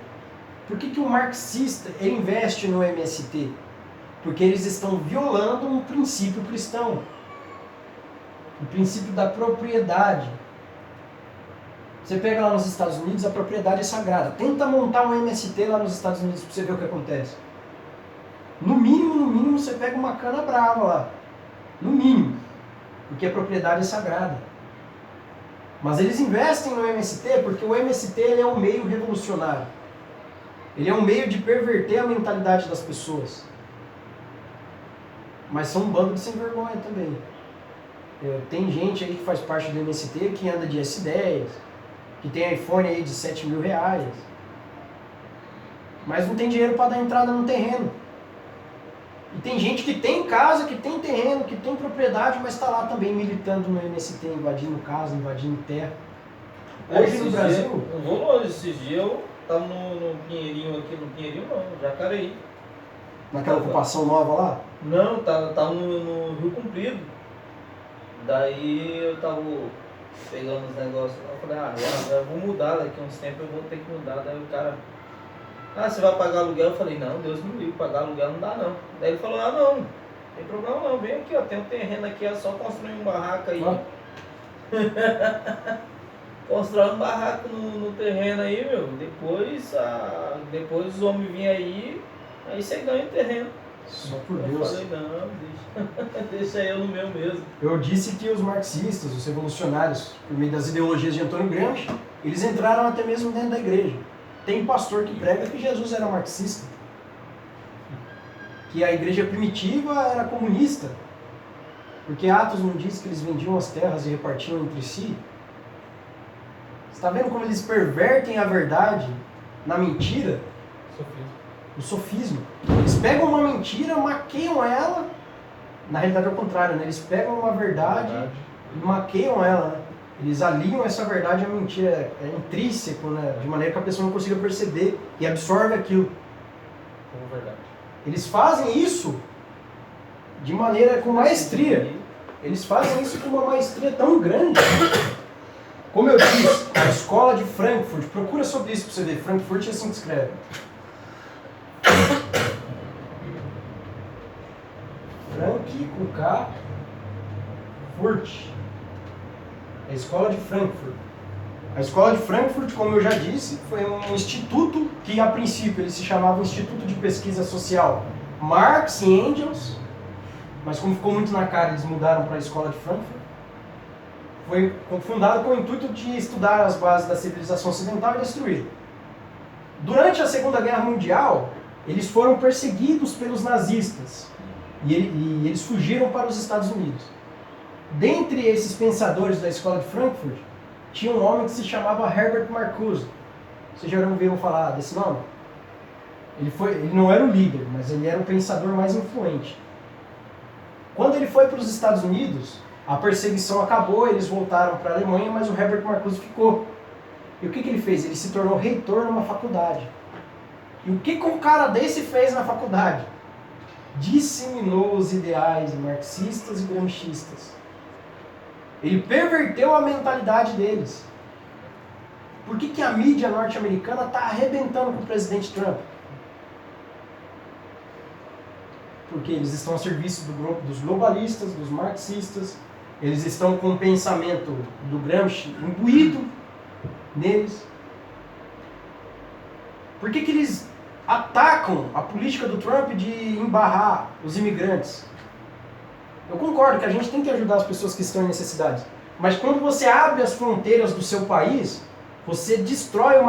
por que que o marxista ele investe no MST? Porque eles estão violando um princípio cristão. O princípio da propriedade. Você pega lá nos Estados Unidos, a propriedade é sagrada. Tenta montar um MST lá nos Estados Unidos para você ver o que acontece. No mínimo, você pega uma cana brava lá. No mínimo. Porque a propriedade é sagrada. Mas eles investem no MST porque o MST ele é um meio revolucionário. Ele é um meio de perverter a mentalidade das pessoas. Mas são um bando de sem vergonha também. Tem gente aí que faz parte do MST que anda de S10, que tem iPhone aí de 7 mil reais, mas não tem dinheiro para dar entrada no terreno. E tem gente que tem casa, que tem terreno, que tem propriedade, mas está lá também militando no MST, invadindo casa, invadindo terra. Hoje no Brasil... Eu vou longe, esses dias eu estava no Pinheirinho aqui, no Pinheirinho não, Jacareí. Naquela ocupação nova lá? Não, tava no Rio Comprido. Daí eu tava pegando os negócios lá, eu falei, agora eu vou mudar, daqui a uns tempos eu vou ter que mudar. Daí o cara, você vai pagar aluguel? Eu falei, não, Deus me livre, pagar aluguel não dá não. Daí ele falou, não tem problema não, vem aqui, ó, tem um terreno aqui, é só construir um barraco aí. Constrói um barraco no terreno aí, meu, depois os homens vêm aí você ganha o terreno. Só por Eu Deus. falei, não, deixa eu no meu mesmo. Eu disse que os marxistas, os revolucionários, por meio das ideologias de Antônio Gramsci, eles entraram até mesmo dentro da igreja. Tem pastor que prega que Jesus era marxista, que a igreja primitiva era comunista, porque Atos não diz que eles vendiam as terras e repartiam entre si. Você está vendo como eles pervertem a verdade na mentira? O sofismo. Eles pegam uma mentira, maqueiam ela. Na realidade é o contrário, né? Eles pegam uma verdade e maqueiam ela, né? Eles aliam essa verdade à mentira. É intrínseco, né? De maneira que a pessoa não consiga perceber e absorve aquilo. Como verdade. Eles fazem isso de maneira com maestria. Eles fazem isso com uma maestria tão grande. Como eu disse, a escola de Frankfurt, procura sobre isso para você ver. Frankfurt é assim que escreve. Frank com K, Furt. É a escola de Frankfurt. A escola de Frankfurt, como eu já disse, foi um instituto que a princípio ele se chamava Instituto de Pesquisa Social Marx e Engels, mas como ficou muito na cara, eles mudaram para a escola de Frankfurt. Foi fundado com o intuito de estudar as bases da civilização ocidental e destruí-la. Durante a Segunda Guerra Mundial, eles foram perseguidos pelos nazistas e eles fugiram para os Estados Unidos. Dentre esses pensadores da escola de Frankfurt, tinha um homem que se chamava Herbert Marcuse. Vocês já ouviram falar desse nome? Ele não era o líder, mas ele era o pensador mais influente. Quando ele foi para os Estados Unidos, a perseguição acabou, eles voltaram para a Alemanha, mas o Herbert Marcuse ficou. E o que ele fez? Ele se tornou reitor numa faculdade. E o que um cara desse fez na faculdade? Disseminou os ideais marxistas e gramscistas. Ele perverteu a mentalidade deles. Por que a mídia norte-americana está arrebentando com o presidente Trump? Porque eles estão a serviço dos globalistas, dos marxistas. Eles estão com o pensamento do Gramsci imbuído neles. Por que eles atacam a política do Trump de embarrar os imigrantes. Eu concordo que a gente tem que ajudar as pessoas que estão em necessidade. Mas quando você abre as fronteiras do seu país, você destrói uma